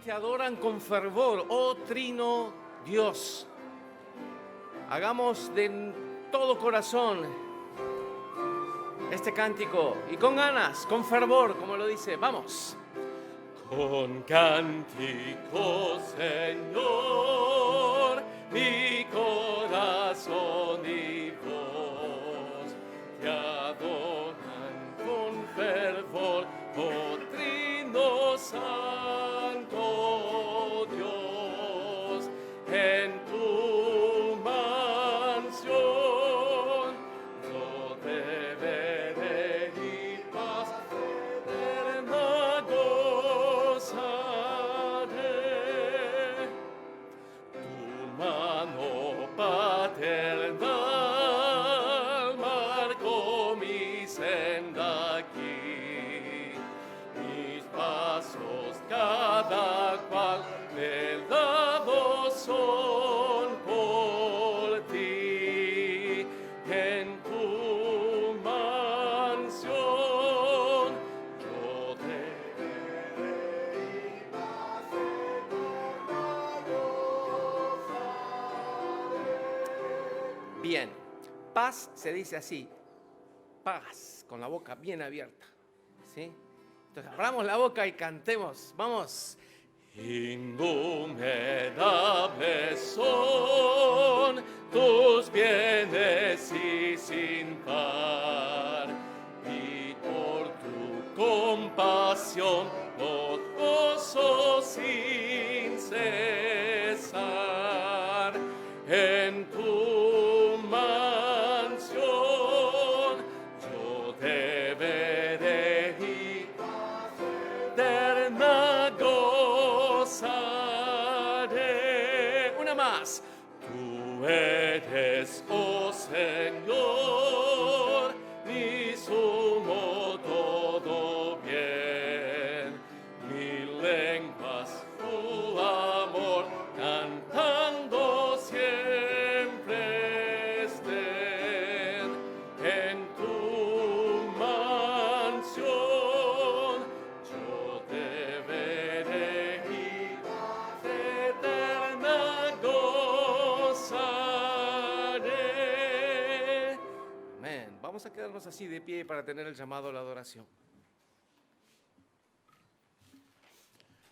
te adoran con fervor, oh Trino Dios. Hagamos de todo corazón este cántico y con ganas, con fervor, como lo dice. Vamos. Con cántico, Señor, mi corazón y voz te adoran con fervor, oh Trino Santo Dios, en tu mansión yo te veré y paz eterna gozaré. Tu mano paternal marcó mi senda aquí, mis pasos cada cual me dados son por ti. En tu mansión yo te veré y paz eterna gozaré. Bien, paz se dice así, paz, con la boca bien abierta, ¿sí? Entonces abramos la boca y cantemos, vamos. Innumerables son tus bienes y sin par, y por tu compasión los gozo sin cesar. En tu mansión yo te veré y paz eterna gozaré. Una más. Tú eres, oh Señor, mi sumo todo bien. Mil lenguas tu amor cantando siempre estén. En tu mansión yo te veré y paz eterna gozaré. Amén. Vamos a quedarnos así de pie para tener el llamado a la adoración.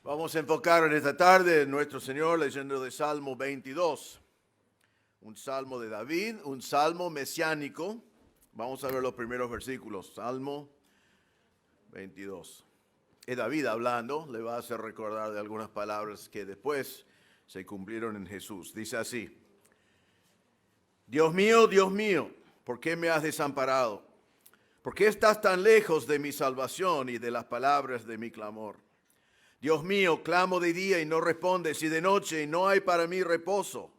Vamos a enfocar en esta tarde en nuestro Señor leyendo de Salmo 22. Un salmo de David, un salmo mesiánico. Vamos a ver los primeros versículos. Salmo 22. Es David hablando, le va a hacer recordar de algunas palabras que después se cumplieron en Jesús. Dice así: Dios mío, ¿por qué me has desamparado? ¿Por qué estás tan lejos de mi salvación y de las palabras de mi clamor? Dios mío, clamo de día y no respondes, y de noche y no hay para mí reposo.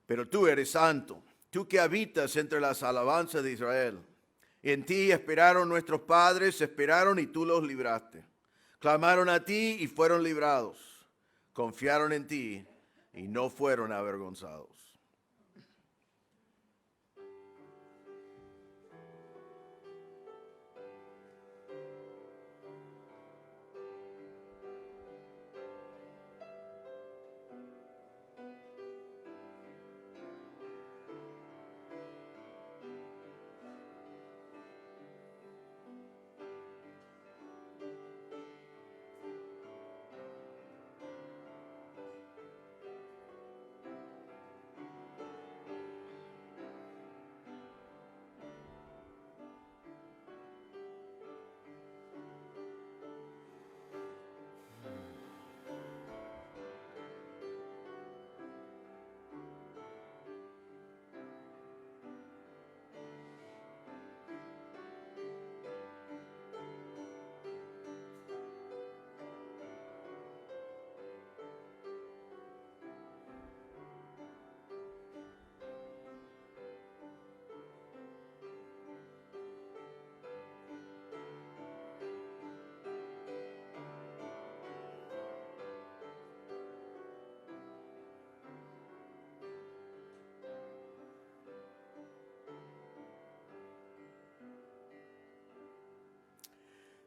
Pero tú eres santo, tú que habitas entre las alabanzas de Israel. En ti esperaron nuestros padres, esperaron y tú los libraste. Clamaron a ti y fueron librados. Confiaron en ti y no fueron avergonzados.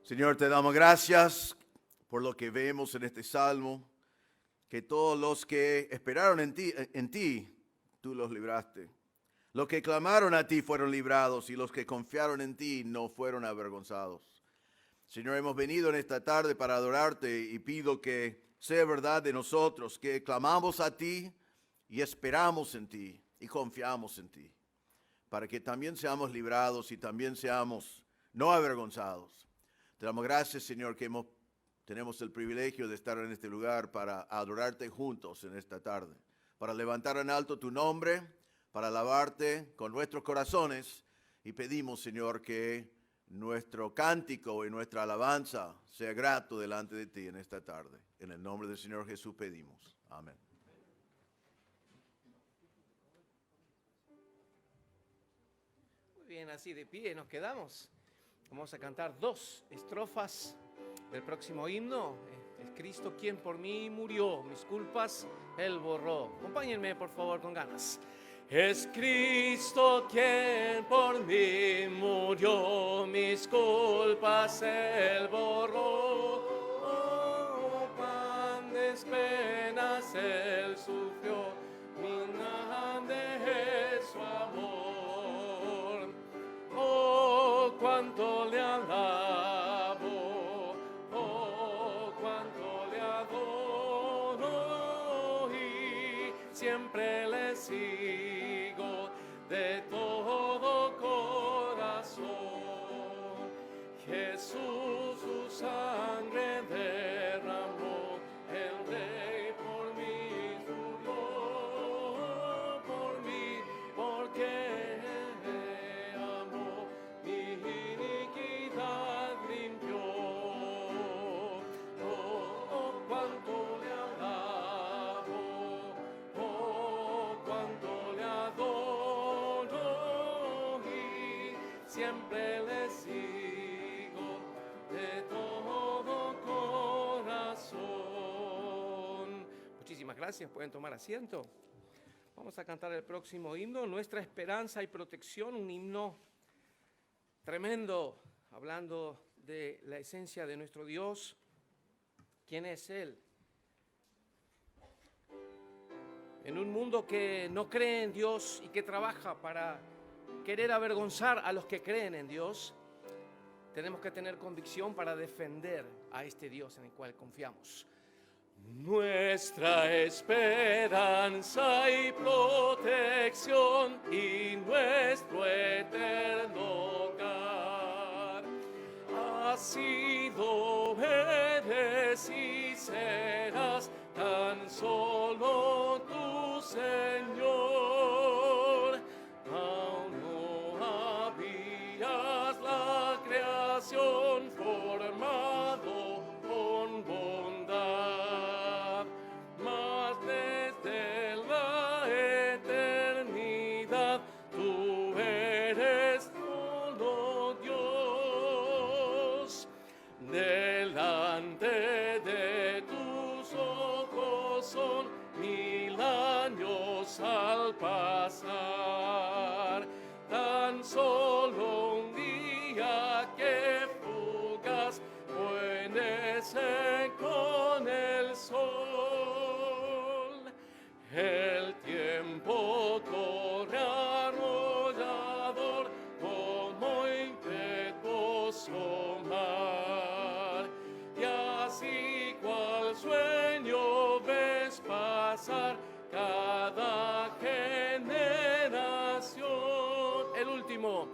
Señor, te damos gracias por lo que vemos en este salmo, que todos los que esperaron en ti, tú los libraste. Los que clamaron a ti fueron librados y los que confiaron en ti no fueron avergonzados. Señor, hemos venido en esta tarde para adorarte y pido que sea verdad de nosotros, que clamamos a ti y esperamos en ti y confiamos en ti, para que también seamos librados y también seamos no avergonzados. Te damos gracias, Señor, que tenemos el privilegio de estar en este lugar para adorarte juntos en esta tarde, para levantar en alto tu nombre, para alabarte con nuestros corazones, y pedimos, Señor, que nuestro cántico y nuestra alabanza sea grato delante de ti en esta tarde. En el nombre del Señor Jesús pedimos. Amén. Muy bien, así de pie nos quedamos. Vamos a cantar 2 estrofas del próximo himno. Es Cristo quien por mí murió, mis culpas Él borró. Acompáñenme por favor con ganas. Es Cristo quien por mí murió, mis culpas Él borró. Oh, cuántas penas Él sufrió, mi grande es su amor. Oh, cuánto le alabo, oh, cuánto le adoro y siempre le sigo de todo corazón. Jesús su sangre derramó, el Rey por mí murió, por mí, porque amó, mi iniquidad limpió. Oh, cuánto le alabo, oh, cuánto le adoro y siempre le sigo de todo corazón. Muchísimas gracias, pueden tomar asiento. Vamos a cantar el próximo himno, Nuestra Esperanza y Protección, un himno tremendo, hablando de la esencia de nuestro Dios. ¿Quién es Él? En un mundo que no cree en Dios y que trabaja para querer avergonzar a los que creen en Dios, tenemos que tener convicción para defender a este Dios en el cual confiamos. Nuestra esperanza y protección y nuestro eterno hogar ha sido, eres y serás tan solo tu Señor. Aún no habías la creación formado con bondad, mas desde la eternidad tú eres todo Dios. Delante de tus ojos son 1000 años al pasar, tan solo un día que fugaz fue con el sol. El tiempo corre arrollador como impetuoso mar, y así cual sueño ves pasar cada generación. El último.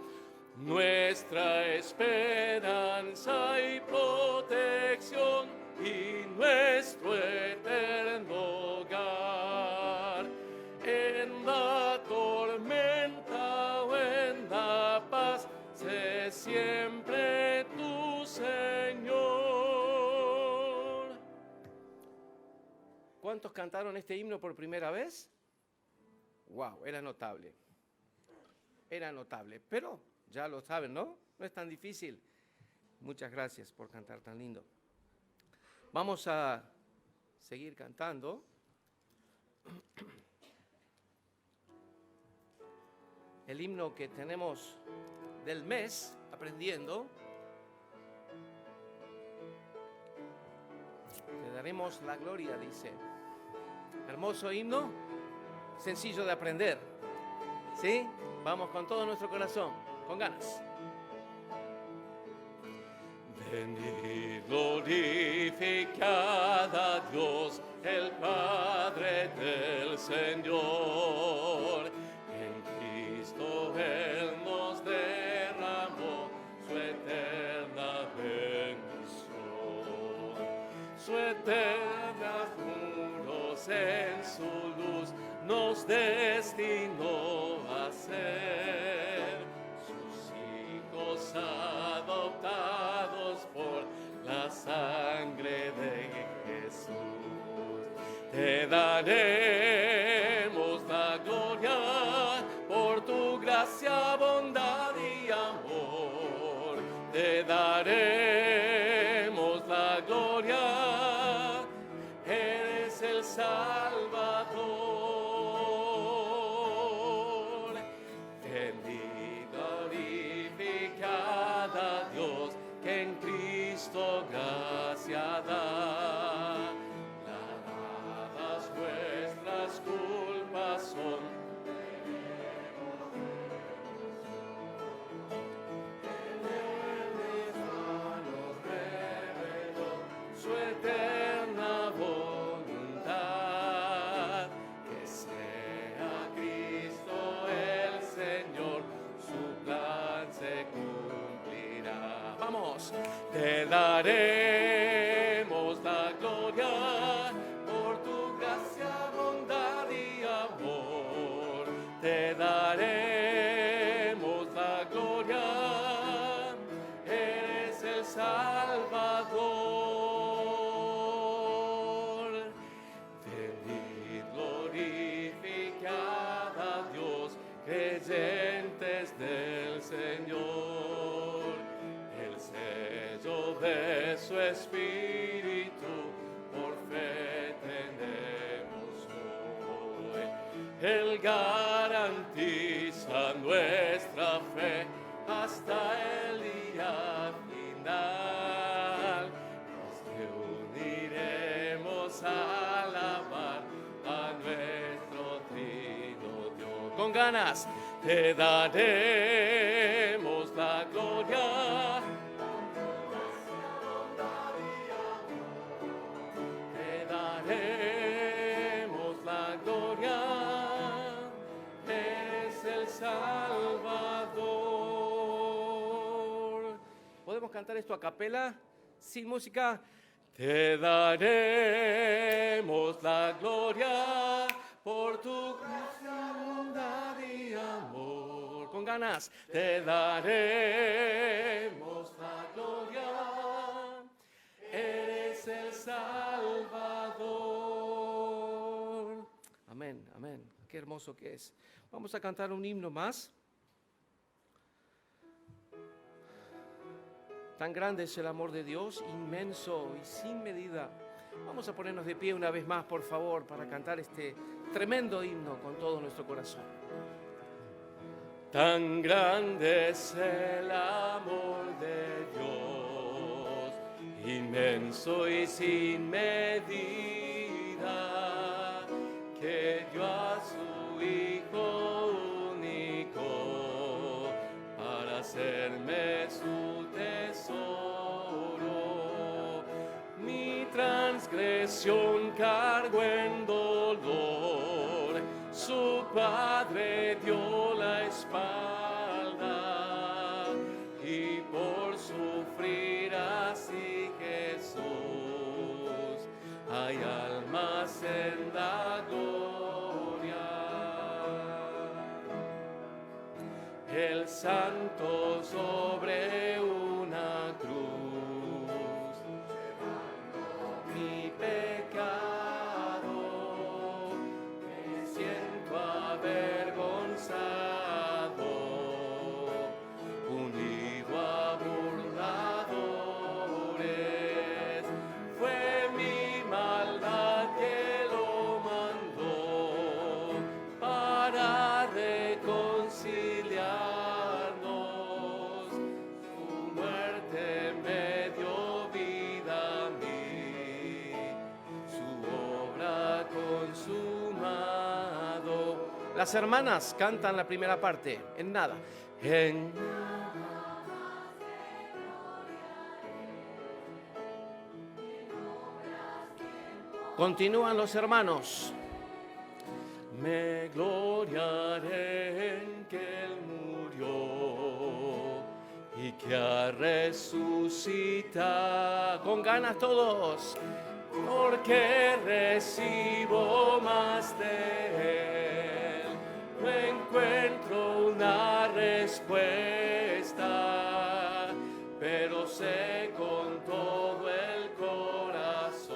Nuestra esperanza y protección y nuestro eterno hogar, en la tormenta o en la paz, sé siempre tu Señor. ¿Cuántos cantaron este himno por primera vez? Wow, era notable. Era notable, pero ya lo saben, ¿no? No es tan difícil. Muchas gracias por cantar tan lindo. Vamos a seguir cantando. El himno que tenemos del mes, aprendiendo. daremos la gloria, dice. Hermoso himno, sencillo de aprender. ¿Sí? Vamos con todo nuestro corazón, con ganas. Bendid, glorificad a Dios, el Padre del Señor. En Cristo Él nos derramó su eterna bendición. Su eterna muros en su luz nos destinó a ser sus hijos adoptados por la sangre de Jesús. Te daremos la gloria por tu gracia, bondad y amor. Te daremos la gloria, eres el Salvador. Bendito, glorificad a Dios, que en Cristo gracia da. Lavadas vuestras culpas son. Su eterna voluntad, que sea Cristo el Señor, su plan se cumplirá. Vamos, te daremos la gloria por tu gracia, bondad y amor. Te daremos la gloria, eres el Salvador. Creyentes del Señor, el sello de su Espíritu, por fe tenemos hoy. Él garantiza nuestra fe hasta el día final. Nos reuniremos a alabar a nuestro Trino Dios. Con ganas, te daremos la gloria. Te daremos la gloria. Es el Salvador. ¿Podemos cantar esto a capela? Sin música. Te daremos la gloria por tu gracia, bondad y amor. Con ganas, te daremos la gloria. Eres el Salvador. Amén, amén. Qué hermoso que es. Vamos a cantar un himno más. Tan grande es el amor de Dios, inmenso y sin medida. Vamos a ponernos de pie una vez más, por favor, para cantar este tremendo himno con todo nuestro corazón. Tan grande es el amor de Dios, inmenso y sin medida, que dio a su Hijo único para hacerme su tesoro. Mi transgresión cargó en dolor, su Padre dio la espalda, y por sufrir así Jesús, hay almas en la gloria. El Santo sobre una cruz, mi pecado, me siento avergonzado, unido a burladores. Fue mi maldad que lo mandó para reconciliarnos. Su Las hermanas cantan la primera parte, en nada. En Continúan los hermanos. Me gloriaré en que Él murió y que ha resucitado. Con ganas todos. Porque recibo más de Él. No encuentro una respuesta, pero sé con todo el corazón,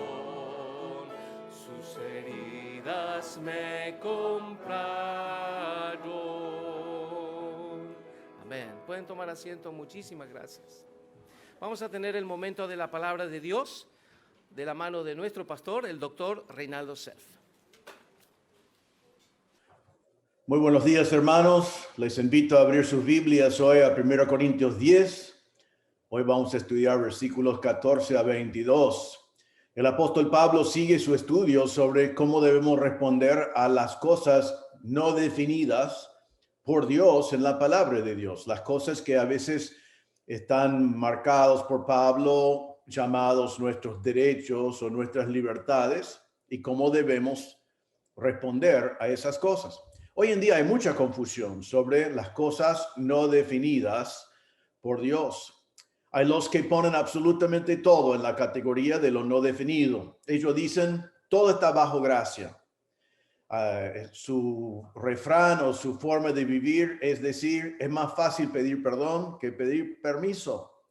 sus heridas me compraron. Amén. Pueden tomar asiento. Muchísimas gracias. Vamos a tener el momento de la palabra de Dios de la mano de nuestro pastor, el doctor Reinaldo Self. Muy buenos días, hermanos. Les invito a abrir sus Biblias hoy a 1 Corintios 10. Hoy vamos a estudiar versículos 14 a 22. El apóstol Pablo sigue su estudio sobre cómo debemos responder a las cosas no definidas por Dios en la palabra de Dios. Las cosas que a veces están marcados por Pablo, llamados nuestros derechos o nuestras libertades, y cómo debemos responder a esas cosas. Hoy en día hay mucha confusión sobre las cosas no definidas por Dios. Hay los que ponen absolutamente todo en la categoría de lo no definido. Ellos dicen, todo está bajo gracia. Su refrán o su forma de vivir es decir, es más fácil pedir perdón que pedir permiso.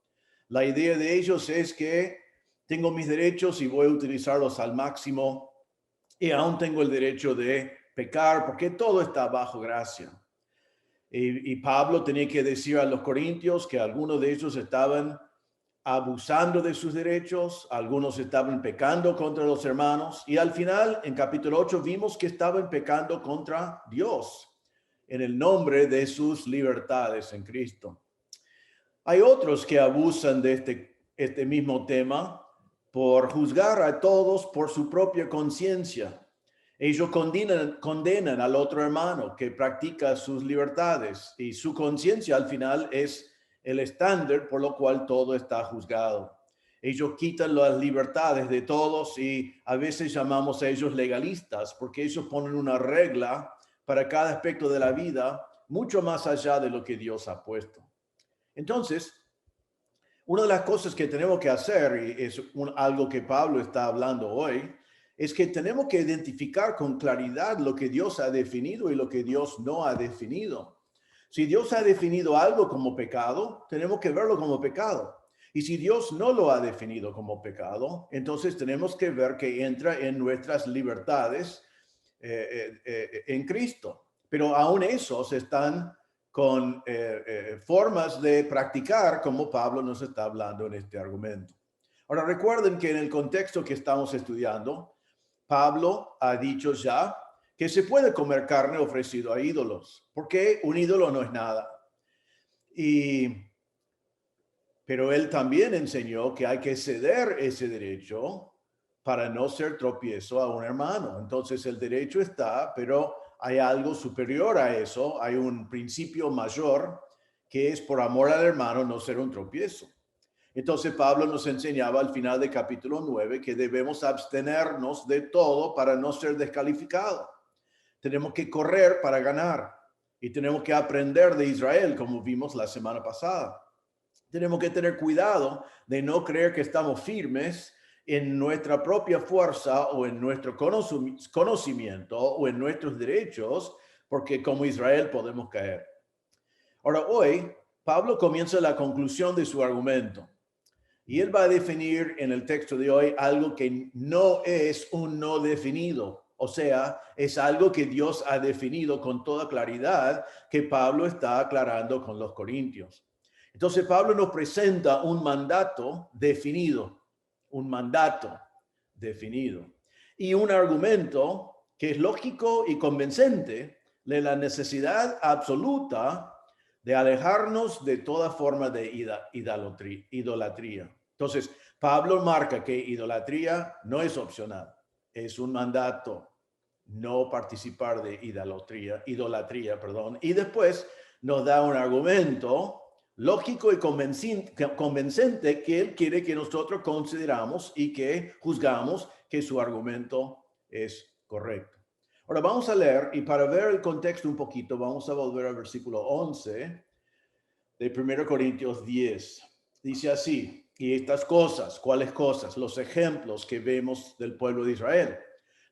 La idea de ellos es que tengo mis derechos y voy a utilizarlos al máximo y aún tengo el derecho de pecar porque todo está bajo gracia. Y Pablo tenía que decir a los corintios que algunos de ellos estaban abusando de sus derechos, algunos estaban pecando contra los hermanos y al final en capítulo 8 vimos que estaban pecando contra Dios en el nombre de sus libertades en Cristo. Hay otros que abusan de este mismo tema por juzgar a todos por su propia conciencia. Ellos condenan al otro hermano que practica sus libertades y su conciencia al final es el estándar por lo cual todo está juzgado. Ellos quitan las libertades de todos y a veces llamamos a ellos legalistas porque ellos ponen una regla para cada aspecto de la vida mucho más allá de lo que Dios ha puesto. Entonces, una de las cosas que tenemos que hacer, y es algo que Pablo está hablando hoy, es que tenemos que identificar con claridad lo que Dios ha definido y lo que Dios no ha definido. Si Dios ha definido algo como pecado, tenemos que verlo como pecado. Y si Dios no lo ha definido como pecado, entonces tenemos que ver que entra en nuestras libertades en Cristo. Pero aún esos están con formas de practicar como Pablo nos está hablando en este argumento. Ahora recuerden que en el contexto que estamos estudiando, Pablo ha dicho ya que se puede comer carne ofrecido a ídolos, porque un ídolo no es nada. Pero él también enseñó que hay que ceder ese derecho para no ser tropiezo a un hermano. Entonces el derecho está, pero hay algo superior a eso, hay un principio mayor que es por amor al hermano no ser un tropiezo. Entonces Pablo nos enseñaba al final del capítulo 9 que debemos abstenernos de todo para no ser descalificados. Tenemos que correr para ganar y tenemos que aprender de Israel como vimos la semana pasada. Tenemos que tener cuidado de no creer que estamos firmes en nuestra propia fuerza o en nuestro conocimiento o en nuestros derechos, porque como Israel podemos caer. Ahora, hoy, Pablo comienza la conclusión de su argumento y él va a definir en el texto de hoy algo que no es un no definido, o sea, es algo que Dios ha definido con toda claridad que Pablo está aclarando con los corintios. Entonces, Pablo nos presenta un mandato definido y un argumento que es lógico y convincente de la necesidad absoluta de alejarnos de toda forma de idolatría. Entonces, Pablo marca que idolatría no es opcional, es un mandato no participar de idolatría, perdón. Y después nos da un argumento lógico y convincente que él quiere que nosotros consideramos y que juzgamos que su argumento es correcto. Ahora vamos a leer, y para ver el contexto un poquito, vamos a volver al versículo 11 de 1 Corintios 10. Dice así: y estas cosas, ¿cuáles cosas? Los ejemplos que vemos del pueblo de Israel,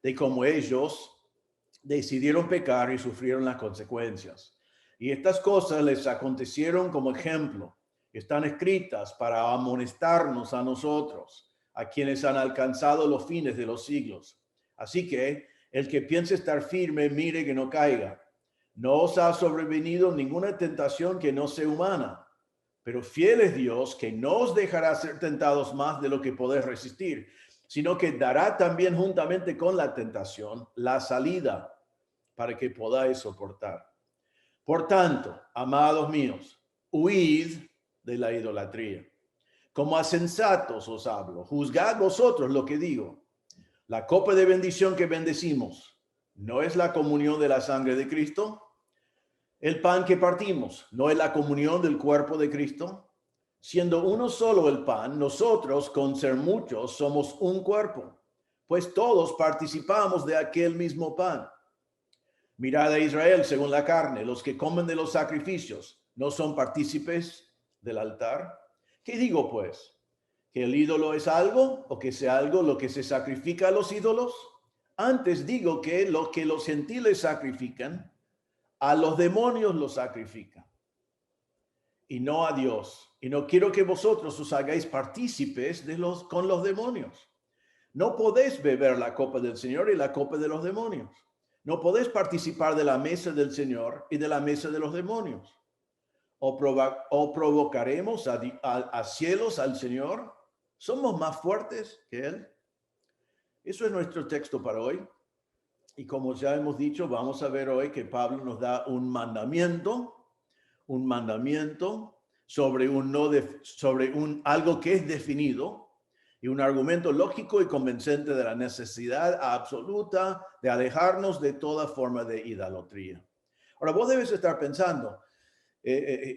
de cómo ellos decidieron pecar y sufrieron las consecuencias. Y estas cosas les acontecieron como ejemplo. Están escritas para amonestarnos a nosotros, a quienes han alcanzado los fines de los siglos. Así que el que piense estar firme, mire que no caiga. No os ha sobrevenido ninguna tentación que no sea humana, pero fiel es Dios, que no os dejará ser tentados más de lo que podéis resistir, sino que dará también juntamente con la tentación la salida para que podáis soportar. Por tanto, amados míos, huid de la idolatría. Como a sensatos os hablo, juzgad vosotros lo que digo. La copa de bendición que bendecimos, ¿no es la comunión de la sangre de Cristo? El pan que partimos, ¿no es la comunión del cuerpo de Cristo? Siendo uno solo el pan, nosotros, con ser muchos, somos un cuerpo, pues todos participamos de aquel mismo pan. Mirad a Israel según la carne, los que comen de los sacrificios, ¿no son partícipes del altar? ¿Qué digo pues? ¿Que el ídolo es algo o que sea algo lo que se sacrifica a los ídolos? Antes digo que lo que los gentiles sacrifican, a los demonios los sacrifican y no a Dios. Y no quiero que vosotros os hagáis partícipes con los demonios. No podéis beber la copa del Señor y la copa de los demonios. No podéis participar de la mesa del Señor y de la mesa de los demonios. ¿O provocaremos a cielos al Señor? ¿Somos más fuertes que Él? Eso es nuestro texto para hoy. Y como ya hemos dicho, vamos a ver hoy que Pablo nos da un mandamiento sobre algo que es definido, y un argumento lógico y convincente de la necesidad absoluta de alejarnos de toda forma de idolatría. Ahora, vos debes estar pensando,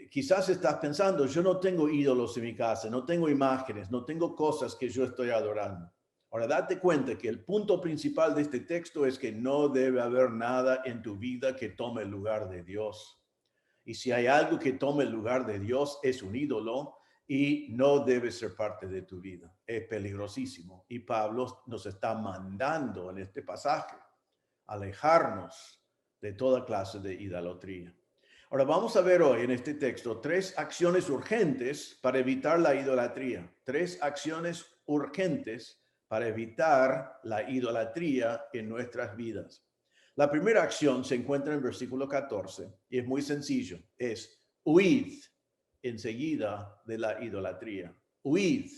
quizás estás pensando, yo no tengo ídolos en mi casa, no tengo imágenes, no tengo cosas que yo estoy adorando. Ahora, date cuenta que el punto principal de este texto es que no debe haber nada en tu vida que tome el lugar de Dios. Y si hay algo que tome el lugar de Dios, es un ídolo y no debe ser parte de tu vida. Es peligrosísimo. Y Pablo nos está mandando en este pasaje alejarnos de toda clase de idolatría. Ahora vamos a ver hoy en este texto 3 acciones urgentes para evitar la idolatría. 3 acciones urgentes para evitar la idolatría en nuestras vidas. La primera acción se encuentra en el versículo 14 y es muy sencillo. Es huid enseguida de la idolatría. Huid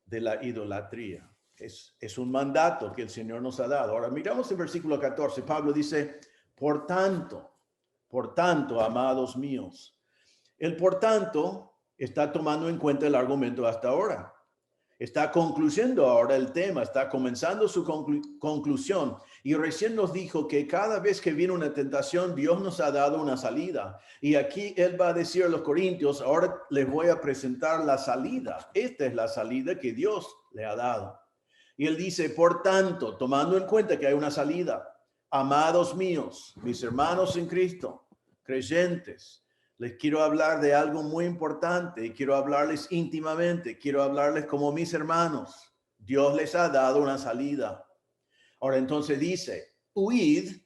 de la idolatría. Es un mandato que el Señor nos ha dado. Ahora miramos el versículo 14. Pablo dice, por tanto, amados míos. El por tanto está tomando en cuenta el argumento hasta ahora. Está concluyendo ahora el tema, está comenzando su conclusión. Y recién nos dijo que cada vez que viene una tentación, Dios nos ha dado una salida. Y aquí él va a decir a los corintios, ahora les voy a presentar la salida. Esta es la salida que Dios le ha dado. Y él dice, por tanto, tomando en cuenta que hay una salida, amados míos, mis hermanos en Cristo, creyentes, les quiero hablar de algo muy importante y quiero hablarles íntimamente, quiero hablarles como mis hermanos. Dios les ha dado una salida. Ahora entonces dice, huid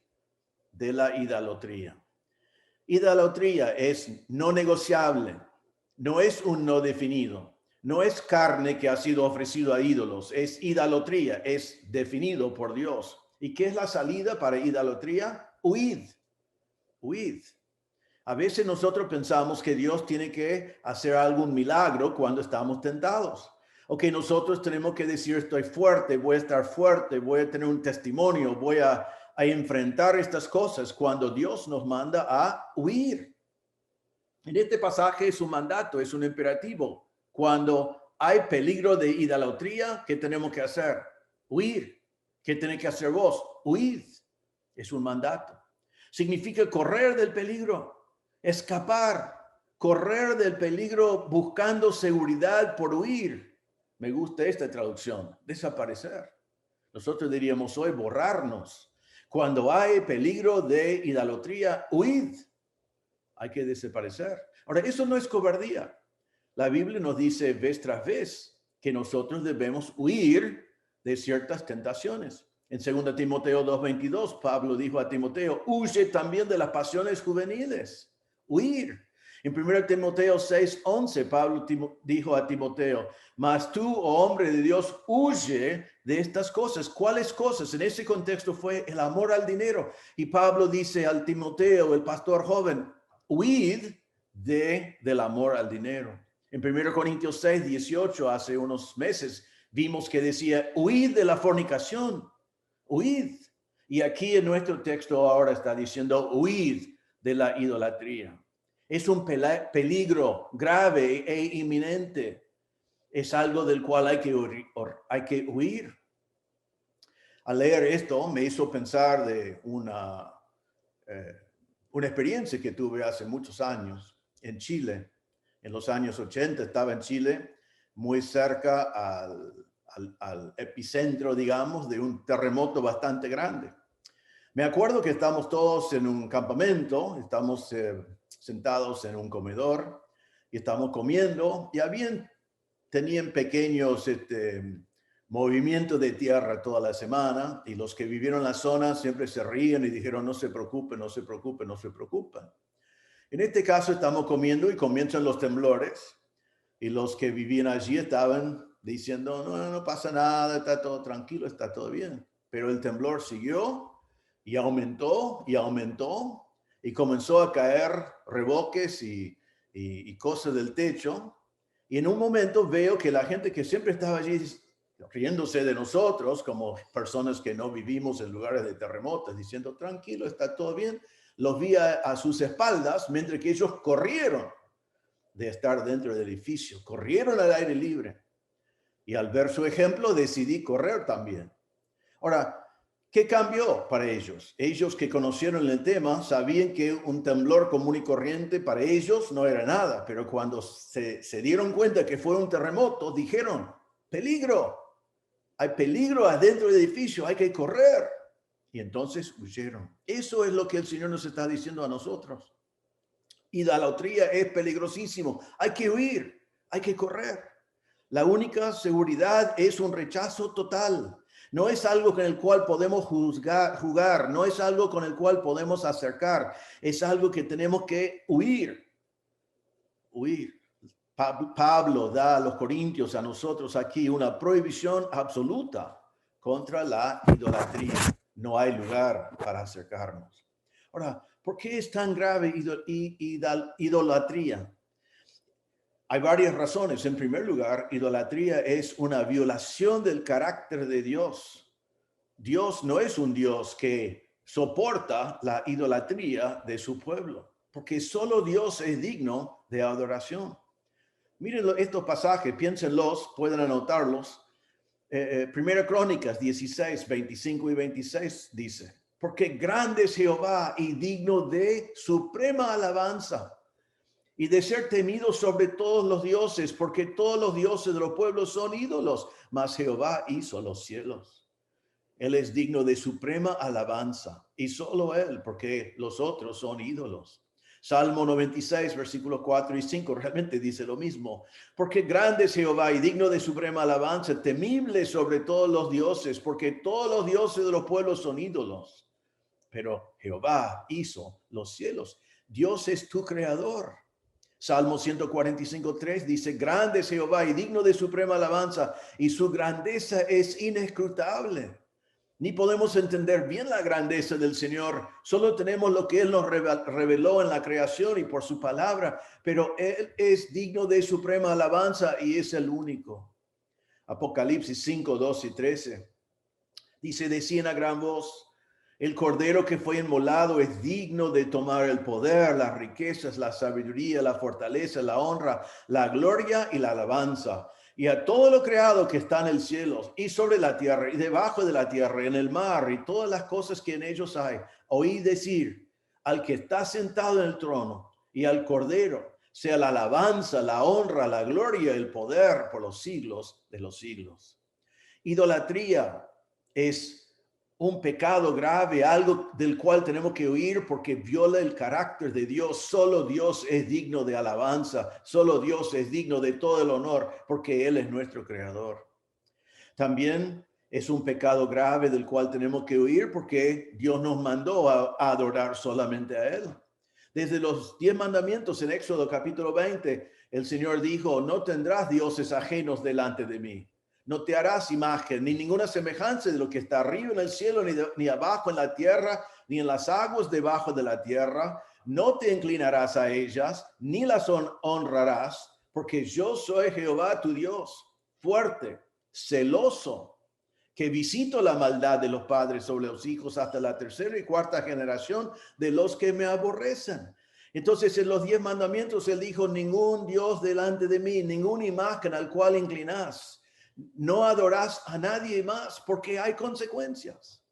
de la idolatría. Idolatría es no negociable, no es un no definido, no es carne que ha sido ofrecido a ídolos, es idolatría, es definido por Dios. ¿Y qué es la salida para idolatría? Huid. A veces nosotros pensamos que Dios tiene que hacer algún milagro cuando estamos tentados. O que nosotros tenemos que decir, estoy fuerte, voy a estar fuerte, voy a tener un testimonio, voy a enfrentar estas cosas cuando Dios nos manda a huir. En este pasaje es un mandato, es un imperativo. Cuando hay peligro de idolatría, ¿qué tenemos que hacer? Huir. ¿Qué tiene que hacer vos? Huid. Es un mandato. Significa correr del peligro, escapar, correr del peligro buscando seguridad por huir. Me gusta esta traducción, desaparecer. Nosotros diríamos hoy borrarnos. Cuando hay peligro de idolatría, huid. Hay que desaparecer. Ahora, eso no es cobardía. La Biblia nos dice vez tras vez que nosotros debemos huir de ciertas tentaciones. En 2 Timoteo 2:22, Pablo dijo a Timoteo, huye también de las pasiones juveniles. Huir. En 1 Timoteo 6:11, Pablo dijo a Timoteo, mas tú, oh hombre de Dios, huye de estas cosas. ¿Cuáles cosas? En ese contexto fue el amor al dinero. Y Pablo dice al Timoteo, el pastor joven, huid del amor al dinero. En 1 Corintios 6:18, hace unos meses, vimos que decía, huid de la fornicación, huid. Y aquí en nuestro texto ahora está diciendo, huid de la idolatría. Es un peligro grave e inminente. Es algo del cual hay que huir. Al leer esto me hizo pensar de una experiencia que tuve hace muchos años en Chile. En los años 80 estaba en Chile, muy cerca al epicentro, digamos, de un terremoto bastante grande. Me acuerdo que estamos todos en un campamento, estamos sentados en un comedor y estamos comiendo y tenían pequeños movimientos de tierra toda la semana y los que vivieron en la zona siempre se ríen y dijeron no se preocupen, no se preocupen, no se preocupen. En este caso estamos comiendo y comienzan los temblores y los que vivían allí estaban diciendo no pasa nada, está todo tranquilo, está todo bien. Pero el temblor siguió y aumentó y comenzó a caer reboques y cosas del techo. Y en un momento veo que la gente que siempre estaba allí riéndose de nosotros como personas que no vivimos en lugares de terremotos, diciendo tranquilo, está todo bien, los vi a sus espaldas mientras que ellos corrieron de estar dentro del edificio, corrieron al aire libre. Y al ver su ejemplo decidí correr también. Ahora, ¿qué cambió para ellos? Ellos que conocieron el tema sabían que un temblor común y corriente para ellos no era nada, pero cuando se dieron cuenta que fue un terremoto, dijeron, peligro, hay peligro adentro del edificio, hay que correr. Y entonces huyeron. Eso es lo que el Señor nos está diciendo a nosotros. Idolatría es peligrosísimo, hay que huir, hay que correr. La única seguridad es un rechazo total. No es algo con el cual podemos jugar, no es algo con el cual podemos acercar, es algo que tenemos que huir. Pablo da a los corintios, a nosotros aquí, una prohibición absoluta contra la idolatría. No hay lugar para acercarnos. Ahora, ¿por qué es tan grave idolatría? Hay varias razones. En primer lugar, idolatría es una violación del carácter de Dios. Dios no es un Dios que soporta la idolatría de su pueblo, porque solo Dios es digno de adoración. Miren estos pasajes, piénsenlos, pueden anotarlos. Primera Crónicas 16, 25 y 26 dice, porque grande es Jehová y digno de suprema alabanza y de ser temido sobre todos los dioses, porque todos los dioses de los pueblos son ídolos, mas Jehová hizo los cielos. Él es digno de suprema alabanza y solo Él, porque los otros son ídolos. Salmo 96, versículos 4 y 5, realmente dice lo mismo. Porque grande es Jehová y digno de suprema alabanza, temible sobre todos los dioses, porque todos los dioses de los pueblos son ídolos. Pero Jehová hizo los cielos. Dios es tu creador. Salmo 145, 3 dice, grande es Jehová y digno de suprema alabanza, y su grandeza es inescrutable. Ni podemos entender bien la grandeza del Señor. Solo tenemos lo que Él nos reveló en la creación y por su palabra. Pero Él es digno de suprema alabanza y es el único. Apocalipsis 5, 2 y 13. Dice, decían a gran voz, el Cordero que fue inmolado es digno de tomar el poder, las riquezas, la sabiduría, la fortaleza, la honra, la gloria y la alabanza. y a todo lo creado que está en el cielo y sobre la tierra y debajo de la tierra, en el mar y todas las cosas que en ellos hay, oí decir al que está sentado en el trono y al Cordero, sea la alabanza, la honra, la gloria, el poder por los siglos de los siglos. Idolatría es un pecado grave, algo del cual tenemos que huir porque viola el carácter de Dios. Solo Dios es digno de alabanza, solo Dios es digno de todo el honor porque Él es nuestro creador. También es un pecado grave del cual tenemos que huir porque Dios nos mandó a adorar solamente a Él. Desde los 10 mandamientos en Éxodo capítulo 20, el Señor dijo, no tendrás dioses ajenos delante de mí. No te harás imagen, ni ninguna semejanza de lo que está arriba en el cielo, ni abajo en la tierra, ni en las aguas debajo de la tierra. No te inclinarás a ellas, ni las honrarás, porque yo soy Jehová tu Dios, fuerte, celoso, que visito la maldad de los padres sobre los hijos hasta la tercera y cuarta generación de los que me aborrecen. Entonces en los 10 mandamientos él dijo, ningún Dios delante de mí, ninguna imagen al cual inclinás. No adorás a nadie más porque hay consecuencias.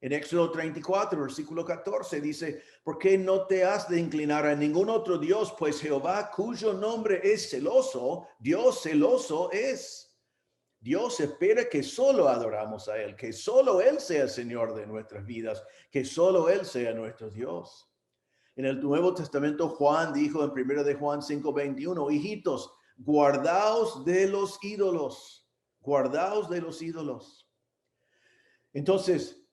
En Éxodo 34, versículo 14 dice, ¿por qué no te has de inclinar a ningún otro Dios? Pues Jehová, cuyo nombre es celoso, Dios celoso es. Dios espera que solo adoramos a Él, que solo Él sea el Señor de nuestras vidas, que solo Él sea nuestro Dios. En el Nuevo Testamento, Juan dijo en 1 de Juan 5:21, hijitos, guardaos de los ídolos. Guardaos de los ídolos. Entonces,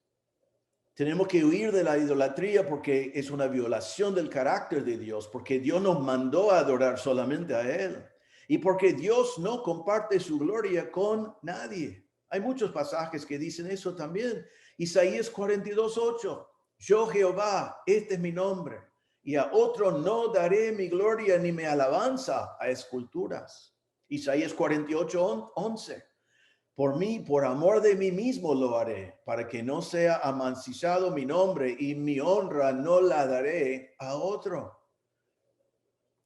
tenemos que huir de la idolatría porque es una violación del carácter de Dios, porque Dios nos mandó a adorar solamente a Él y porque Dios no comparte su gloria con nadie. Hay muchos pasajes que dicen eso también. Isaías 42:8, yo Jehová, este es mi nombre, y a otro no daré mi gloria ni mi alabanza a esculturas. Isaías 48:11. Por mí, por amor de mí mismo lo haré, para que no sea amancillado mi nombre y mi honra no la daré a otro.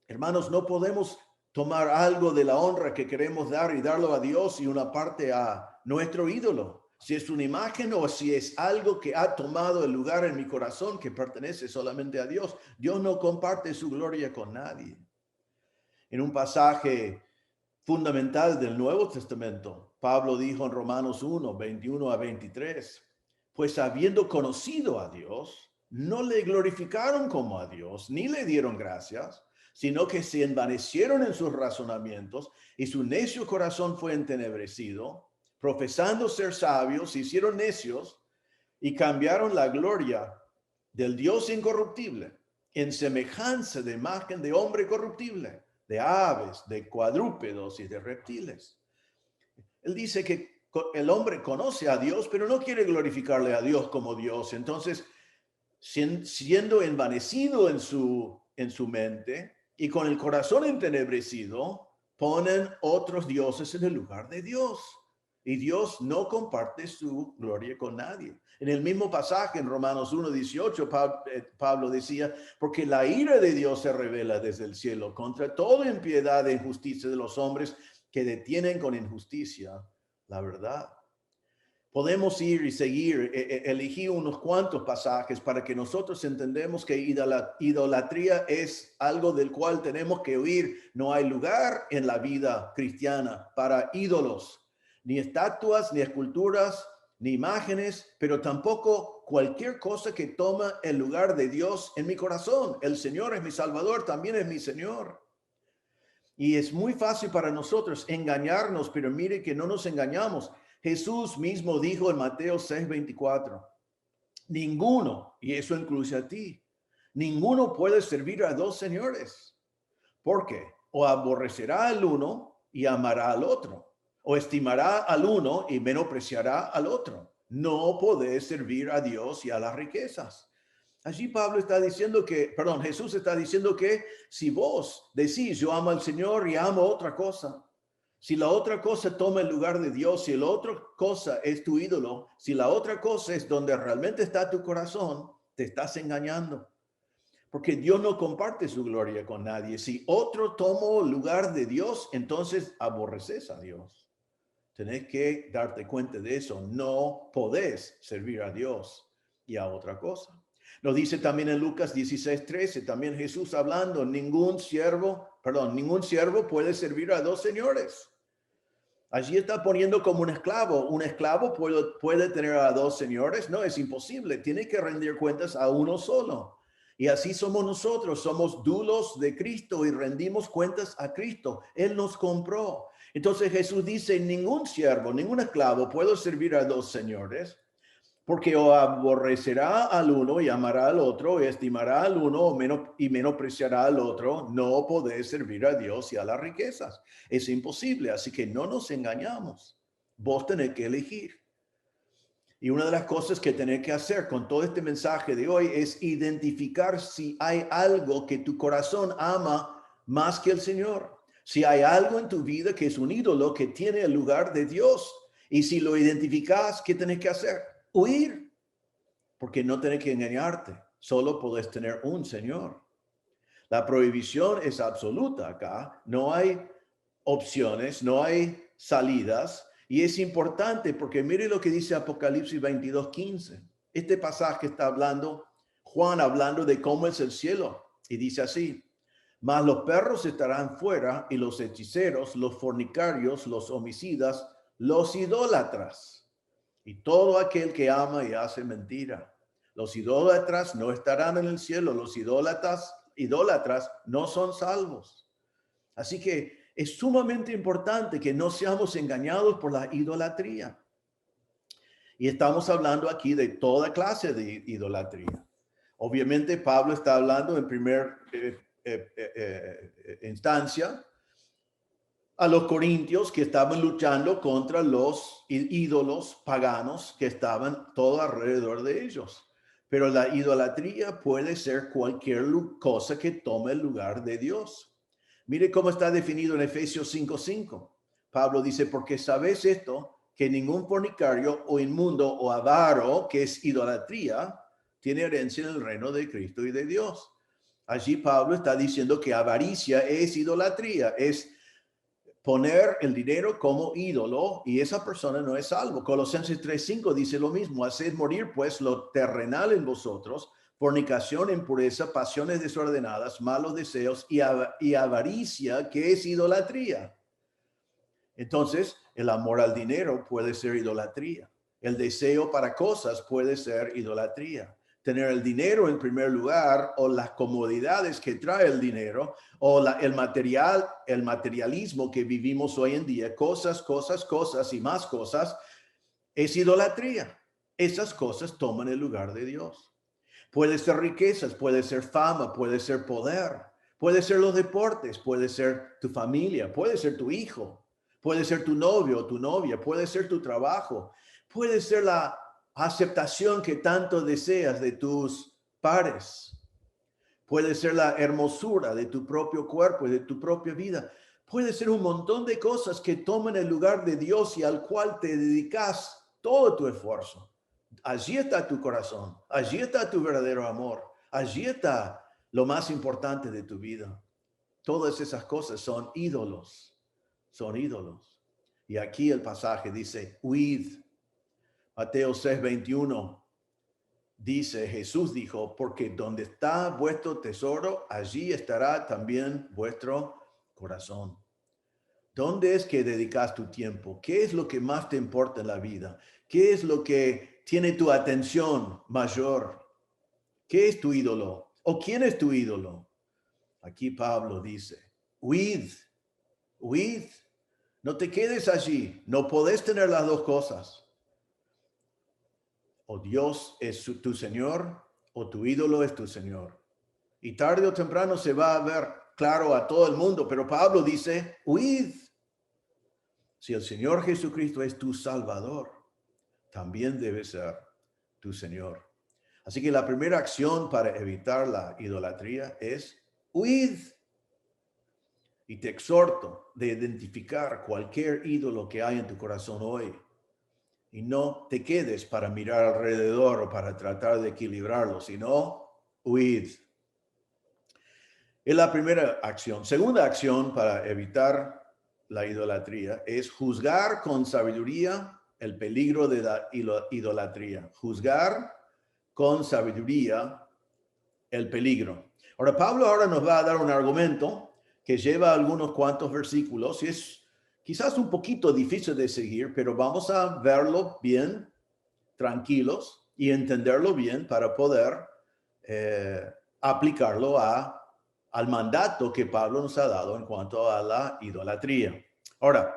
Hermanos, no podemos tomar algo de la honra que queremos dar y darlo a Dios y una parte a nuestro ídolo. Si es una imagen o si es algo que ha tomado el lugar en mi corazón que pertenece solamente a Dios, Dios no comparte su gloria con nadie. En un pasaje fundamental del Nuevo Testamento, Pablo dijo en Romanos 1:21-23, pues habiendo conocido a Dios, no le glorificaron como a Dios, ni le dieron gracias, sino que se envanecieron en sus razonamientos y su necio corazón fue entenebrecido, profesando ser sabios, se hicieron necios y cambiaron la gloria del Dios incorruptible en semejanza de imagen de hombre corruptible, de aves, de cuadrúpedos y de reptiles. Él dice que el hombre conoce a Dios, pero no quiere glorificarle a Dios como Dios. Entonces, siendo envanecido en su mente y con el corazón entenebrecido, ponen otros dioses en el lugar de Dios. Y Dios no comparte su gloria con nadie. En el mismo pasaje, en Romanos 1:18, Pablo decía, porque la ira de Dios se revela desde el cielo contra toda impiedad e injusticia de los hombres que detienen con injusticia la verdad. Podemos ir y seguir, elegí unos cuantos pasajes para que nosotros entendamos que idolatría es algo del cual tenemos que huir. No hay lugar en la vida cristiana para ídolos, ni estatuas, ni esculturas, ni imágenes, pero tampoco cualquier cosa que toma el lugar de Dios en mi corazón. El Señor es mi Salvador, también es mi Señor. Y es muy fácil para nosotros engañarnos, pero mire que no nos engañamos. Jesús mismo dijo en Mateo 6:24, ninguno, y eso incluye a ti, ninguno puede servir a dos señores, porque o aborrecerá al uno y amará al otro, o estimará al uno y menospreciará al otro. No podés servir a Dios y a las riquezas. Allí Jesús está diciendo que si vos decís, yo amo al Señor y amo otra cosa, si la otra cosa toma el lugar de Dios, si la otra cosa es tu ídolo, si la otra cosa es donde realmente está tu corazón, te estás engañando. Porque Dios no comparte su gloria con nadie. Si otro tomó lugar de Dios, entonces aborreces a Dios. Tenés que darte cuenta de eso. No podés servir a Dios y a otra cosa. Nos dice también en Lucas 16:13, también Jesús hablando, ningún siervo puede servir a dos señores. Allí está poniendo como un esclavo. Un esclavo puede tener a dos señores. No, es imposible. Tiene que rendir cuentas a uno solo. Y así somos nosotros. Somos dulos de Cristo y rendimos cuentas a Cristo. Él nos compró. Entonces Jesús dice, ningún siervo, ningún esclavo puede servir a dos señores, porque o aborrecerá al uno y amará al otro, o estimará al uno y menospreciará al otro. No podés servir a Dios y a las riquezas. Es imposible, así que no nos engañamos. Vos tenés que elegir. Y una de las cosas que tenés que hacer con todo este mensaje de hoy es identificar si hay algo que tu corazón ama más que el Señor. Si hay algo en tu vida que es un ídolo que tiene el lugar de Dios. Y si lo identificas, ¿qué tenés que hacer? Huir. Porque no tenés que engañarte. Solo podés tener un Señor. La prohibición es absoluta acá. No hay opciones, no hay salidas. Y es importante porque mire lo que dice Apocalipsis 22:15. Este pasaje está hablando, Juan hablando de cómo es el cielo. Y dice así, mas los perros estarán fuera y los hechiceros, los fornicarios, los homicidas, los idólatras y todo aquel que ama y hace mentira. Los idólatras no estarán en el cielo, los idólatras no son salvos. Así que es sumamente importante que no seamos engañados por la idolatría. Y estamos hablando aquí de toda clase de idolatría. Obviamente Pablo está hablando en primera instancia a los corintios que estaban luchando contra los ídolos paganos que estaban todo alrededor de ellos. Pero la idolatría puede ser cualquier cosa que tome el lugar de Dios. Mire cómo está definido en Efesios 5:5. Pablo dice, porque sabéis esto, que ningún fornicario o inmundo o avaro, que es idolatría, tiene herencia en el reino de Cristo y de Dios. Allí Pablo está diciendo que avaricia es idolatría, es poner el dinero como ídolo y esa persona no es salvo. Colosenses 3:5 dice lo mismo, haced morir pues lo terrenal en vosotros, fornicación, impureza, pasiones desordenadas, malos deseos y avaricia, que es idolatría. Entonces, el amor al dinero puede ser idolatría. El deseo para cosas puede ser idolatría. Tener el dinero en primer lugar o las comodidades que trae el dinero o el materialismo que vivimos hoy en día, cosas y más cosas, es idolatría. Esas cosas toman el lugar de Dios. Puede ser riquezas, puede ser fama, puede ser poder, puede ser los deportes, puede ser tu familia, puede ser tu hijo, puede ser tu novio o tu novia, puede ser tu trabajo, puede ser la aceptación que tanto deseas de tus pares, puede ser la hermosura de tu propio cuerpo y de tu propia vida, puede ser un montón de cosas que toman el lugar de Dios y al cual te dedicas todo tu esfuerzo. Allí está tu corazón, allí está tu verdadero amor, allí está lo más importante de tu vida. Todas esas cosas son ídolos, son ídolos. Y aquí el pasaje dice, huid. Mateo 6:21 dice, Jesús dijo, porque donde está vuestro tesoro, allí estará también vuestro corazón. ¿Dónde es que dedicas tu tiempo? ¿Qué es lo que más te importa en la vida? ¿Qué es lo que tiene tu atención mayor? ¿Qué es tu ídolo? ¿O quién es tu ídolo? Aquí Pablo dice, huid, huid. No te quedes allí. No podés tener las dos cosas. O Dios es tu Señor o tu ídolo es tu Señor. Y tarde o temprano se va a ver claro a todo el mundo, pero Pablo dice, huid. Si el Señor Jesucristo es tu Salvador, también debe ser tu Señor. Así que la primera acción para evitar la idolatría es huid. Y te exhorto de identificar cualquier ídolo que hay en tu corazón hoy. Y no te quedes para mirar alrededor o para tratar de equilibrarlo, sino huid. Es la primera acción. Segunda acción para evitar la idolatría es juzgar con sabiduría el peligro de la idolatría. Juzgar con sabiduría el peligro. Ahora, Pablo ahora nos va a dar un argumento que lleva algunos cuantos versículos y es quizás un poquito difícil de seguir, pero vamos a verlo bien, tranquilos y entenderlo bien para poder aplicarlo al mandato que Pablo nos ha dado en cuanto a la idolatría. Ahora,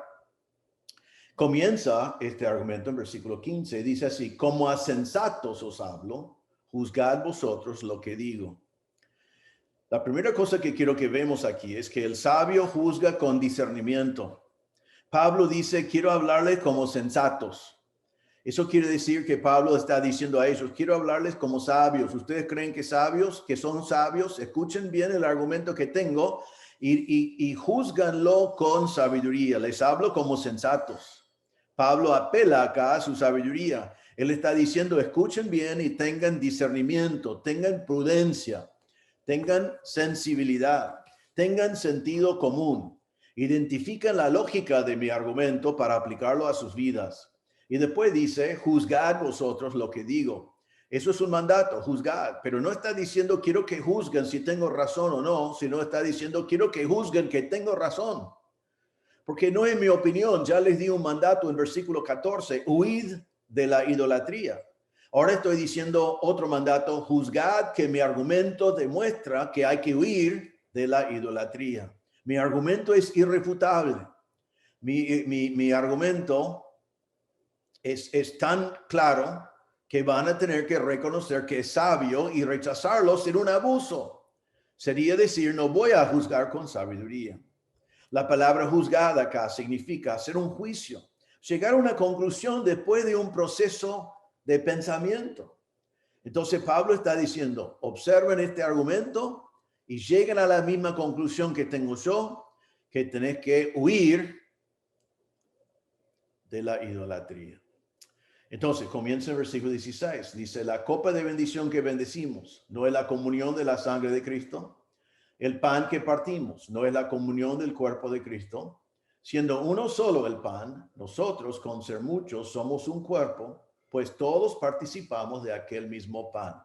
comienza este argumento en versículo 15, dice así: como a sensatos os hablo, juzgad vosotros lo que digo. La primera cosa que quiero que vemos aquí es que el sabio juzga con discernimiento. Pablo dice, quiero hablarles como sensatos. Eso quiere decir que Pablo está diciendo a ellos, quiero hablarles como sabios. ¿Ustedes creen que son sabios? Escuchen bien el argumento que tengo y juzganlo con sabiduría. Les hablo como sensatos. Pablo apela acá a su sabiduría. Él está diciendo, escuchen bien y tengan discernimiento, tengan prudencia, tengan sensibilidad, tengan sentido común. Identifican la lógica de mi argumento para aplicarlo a sus vidas. Y después dice, juzgad vosotros lo que digo. Eso es un mandato, juzgad. Pero no está diciendo, quiero que juzguen si tengo razón o no, sino está diciendo, quiero que juzguen que tengo razón. Porque no es mi opinión. Ya les di un mandato en versículo 14, huid de la idolatría. Ahora estoy diciendo otro mandato, juzgad que mi argumento demuestra que hay que huir de la idolatría. Mi argumento es irrefutable. Mi argumento es tan claro que van a tener que reconocer que es sabio y rechazarlo sería un abuso. Sería decir, no voy a juzgar con sabiduría. La palabra juzgada acá significa hacer un juicio, llegar a una conclusión después de un proceso de pensamiento. Entonces Pablo está diciendo, observen este argumento y lleguen a la misma conclusión que tengo yo, que tenés que huir de la idolatría. Entonces comienza el versículo 16, dice, la copa de bendición que bendecimos no es la comunión de la sangre de Cristo, el pan que partimos no es la comunión del cuerpo de Cristo, siendo uno solo el pan, nosotros con ser muchos somos un cuerpo, pues todos participamos de aquel mismo pan.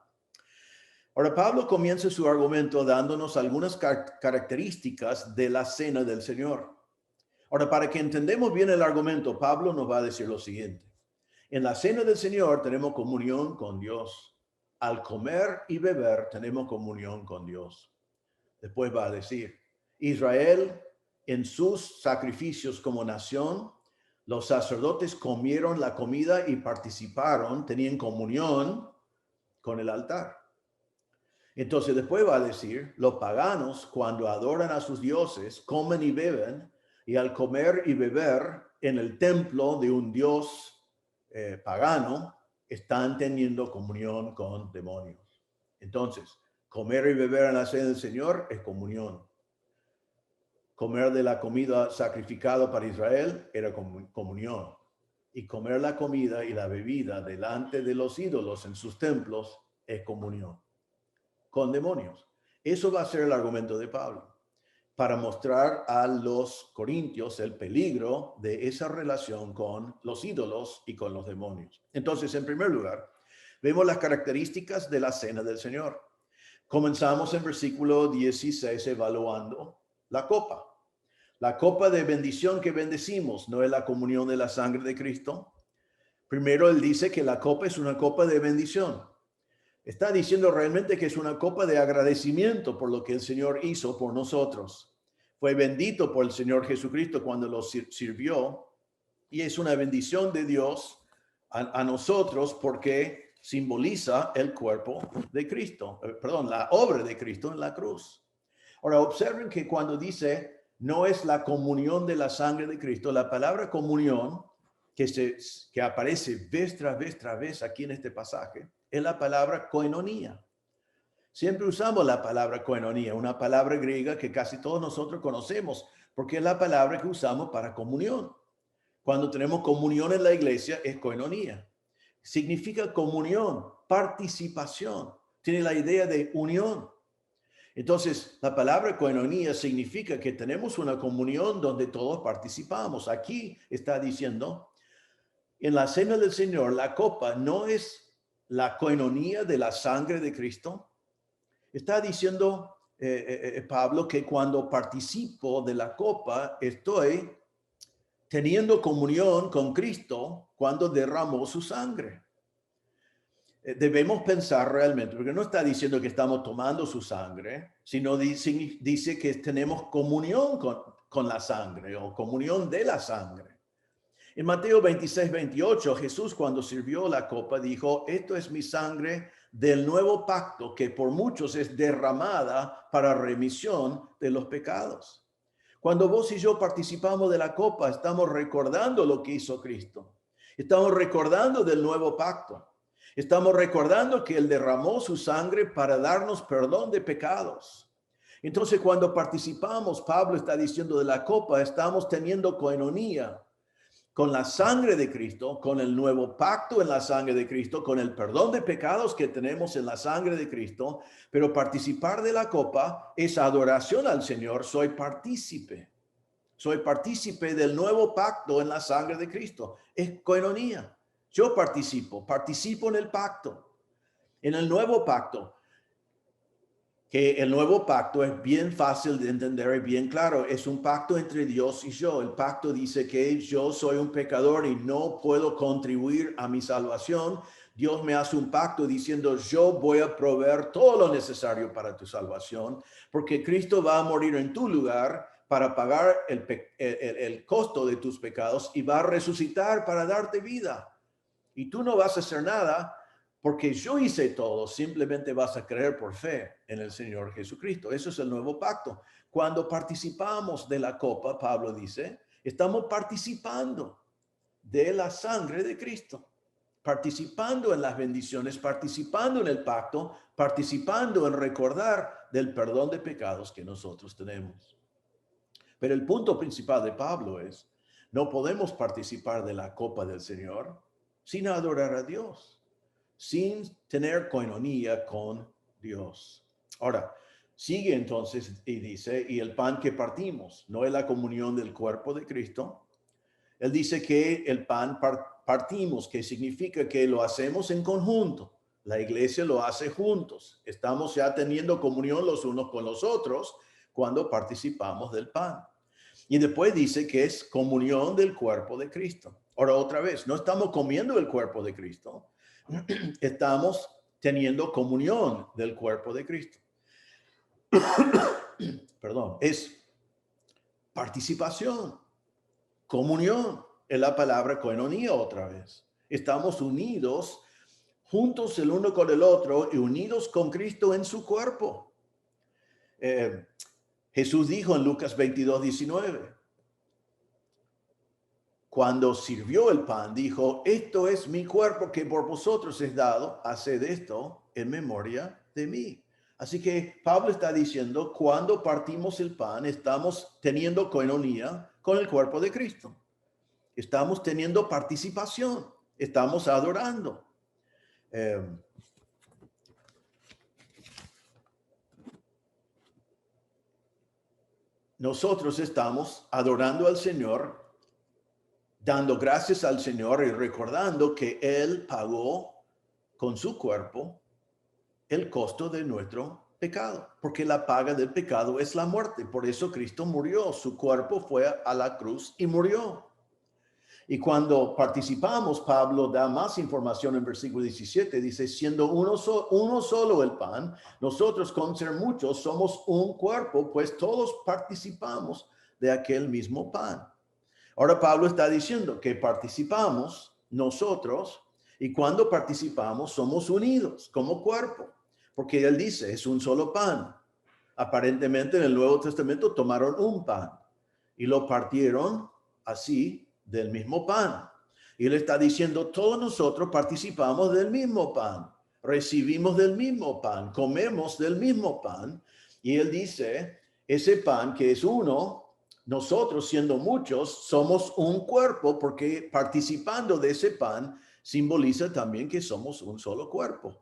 Ahora Pablo comienza su argumento dándonos algunas características de la cena del Señor. Ahora, para que entendamos bien el argumento, Pablo nos va a decir lo siguiente. En la cena del Señor tenemos comunión con Dios. Al comer y beber tenemos comunión con Dios. Después va a decir, Israel en sus sacrificios como nación, los sacerdotes comieron la comida y participaron, tenían comunión con el altar. Entonces después va a decir, los paganos cuando adoran a sus dioses, comen y beben, y al comer y beber en el templo de un dios pagano, están teniendo comunión con demonios. Entonces, comer y beber en la cena del Señor es comunión. Comer de la comida sacrificada para Israel era comunión. Y comer la comida y la bebida delante de los ídolos en sus templos es comunión con demonios. Eso va a ser el argumento de Pablo para mostrar a los corintios el peligro de esa relación con los ídolos y con los demonios. Entonces, en primer lugar, vemos las características de la cena del Señor. Comenzamos en versículo 16 evaluando la copa. La copa de bendición que bendecimos no es la comunión de la sangre de Cristo. Primero, él dice que la copa es una copa de bendición. Está diciendo realmente que es una copa de agradecimiento por lo que el Señor hizo por nosotros. Fue bendito por el Señor Jesucristo cuando lo sirvió y es una bendición de Dios a nosotros porque simboliza el cuerpo de Cristo, la obra de Cristo en la cruz. Ahora observen que cuando dice no es la comunión de la sangre de Cristo, la palabra comunión que aparece vez tras vez aquí en este pasaje, es la palabra koinonia. Siempre usamos la palabra koinonia, una palabra griega que casi todos nosotros conocemos, porque es la palabra que usamos para comunión. Cuando tenemos comunión en la iglesia es koinonia. Significa comunión, participación. Tiene la idea de unión. Entonces, la palabra koinonia significa que tenemos una comunión donde todos participamos. Aquí está diciendo, en la cena del Señor, la copa no es la koinonia de la sangre de Cristo. Está diciendo Pablo que cuando participo de la copa, estoy teniendo comunión con Cristo cuando derramó su sangre. Debemos pensar realmente, porque no está diciendo que estamos tomando su sangre, sino dice que tenemos comunión con la sangre o comunión de la sangre. En Mateo 26-28, Jesús cuando sirvió la copa dijo, esto es mi sangre del nuevo pacto que por muchos es derramada para remisión de los pecados. Cuando vos y yo participamos de la copa, estamos recordando lo que hizo Cristo. Estamos recordando del nuevo pacto. Estamos recordando que Él derramó su sangre para darnos perdón de pecados. Entonces, cuando participamos, Pablo está diciendo de la copa, estamos teniendo koinonia con la sangre de Cristo, con el nuevo pacto en la sangre de Cristo, con el perdón de pecados que tenemos en la sangre de Cristo. Pero participar de la copa es adoración al Señor. Soy partícipe del nuevo pacto en la sangre de Cristo. Es koinonia. Yo participo en el pacto, en el nuevo pacto, que el nuevo pacto es bien fácil de entender y bien claro. Es un pacto entre Dios y yo. El pacto dice que yo soy un pecador y no puedo contribuir a mi salvación. Dios me hace un pacto diciendo, yo voy a proveer todo lo necesario para tu salvación, porque Cristo va a morir en tu lugar para pagar el costo de tus pecados y va a resucitar para darte vida. Y tú no vas a hacer nada porque yo hice todo, simplemente vas a creer por fe en el Señor Jesucristo. Eso es el nuevo pacto. Cuando participamos de la copa, Pablo dice, estamos participando de la sangre de Cristo, participando en las bendiciones, participando en el pacto, participando en recordar del perdón de pecados que nosotros tenemos. Pero el punto principal de Pablo es, no podemos participar de la copa del Señor sin adorar a Dios, sin tener koinonia con Dios. Ahora, sigue entonces y dice, y el pan que partimos, no es la comunión del cuerpo de Cristo. Él dice que el pan partimos, que significa que lo hacemos en conjunto. La iglesia lo hace juntos. Estamos ya teniendo comunión los unos con los otros cuando participamos del pan. Y después dice que es comunión del cuerpo de Cristo. Ahora, otra vez, no estamos comiendo el cuerpo de Cristo, estamos teniendo comunión del cuerpo de Cristo. Perdón, es participación, comunión, es la palabra koinonia otra vez. Estamos unidos, juntos el uno con el otro y unidos con Cristo en su cuerpo. Jesús dijo en Lucas 22:19, cuando sirvió el pan, dijo, esto es mi cuerpo que por vosotros es dado, haced esto en memoria de mí. Así que Pablo está diciendo, cuando partimos el pan, estamos teniendo koinonia con el cuerpo de Cristo. Estamos teniendo participación, estamos adorando. Nosotros estamos adorando al Señor, dando gracias al Señor y recordando que Él pagó con su cuerpo el costo de nuestro pecado, porque la paga del pecado es la muerte. Por eso Cristo murió, su cuerpo fue a la cruz y murió. Y cuando participamos, Pablo da más información en versículo 17, dice, siendo uno solo el pan, nosotros con ser muchos somos un cuerpo, pues todos participamos de aquel mismo pan. Ahora Pablo está diciendo que participamos nosotros y cuando participamos somos unidos como cuerpo, porque él dice es un solo pan. Aparentemente en el Nuevo Testamento tomaron un pan y lo partieron así del mismo pan. Y él está diciendo todos nosotros participamos del mismo pan, recibimos del mismo pan, comemos del mismo pan. Y él dice ese pan que es uno, nosotros siendo muchos somos un cuerpo porque participando de ese pan simboliza también que somos un solo cuerpo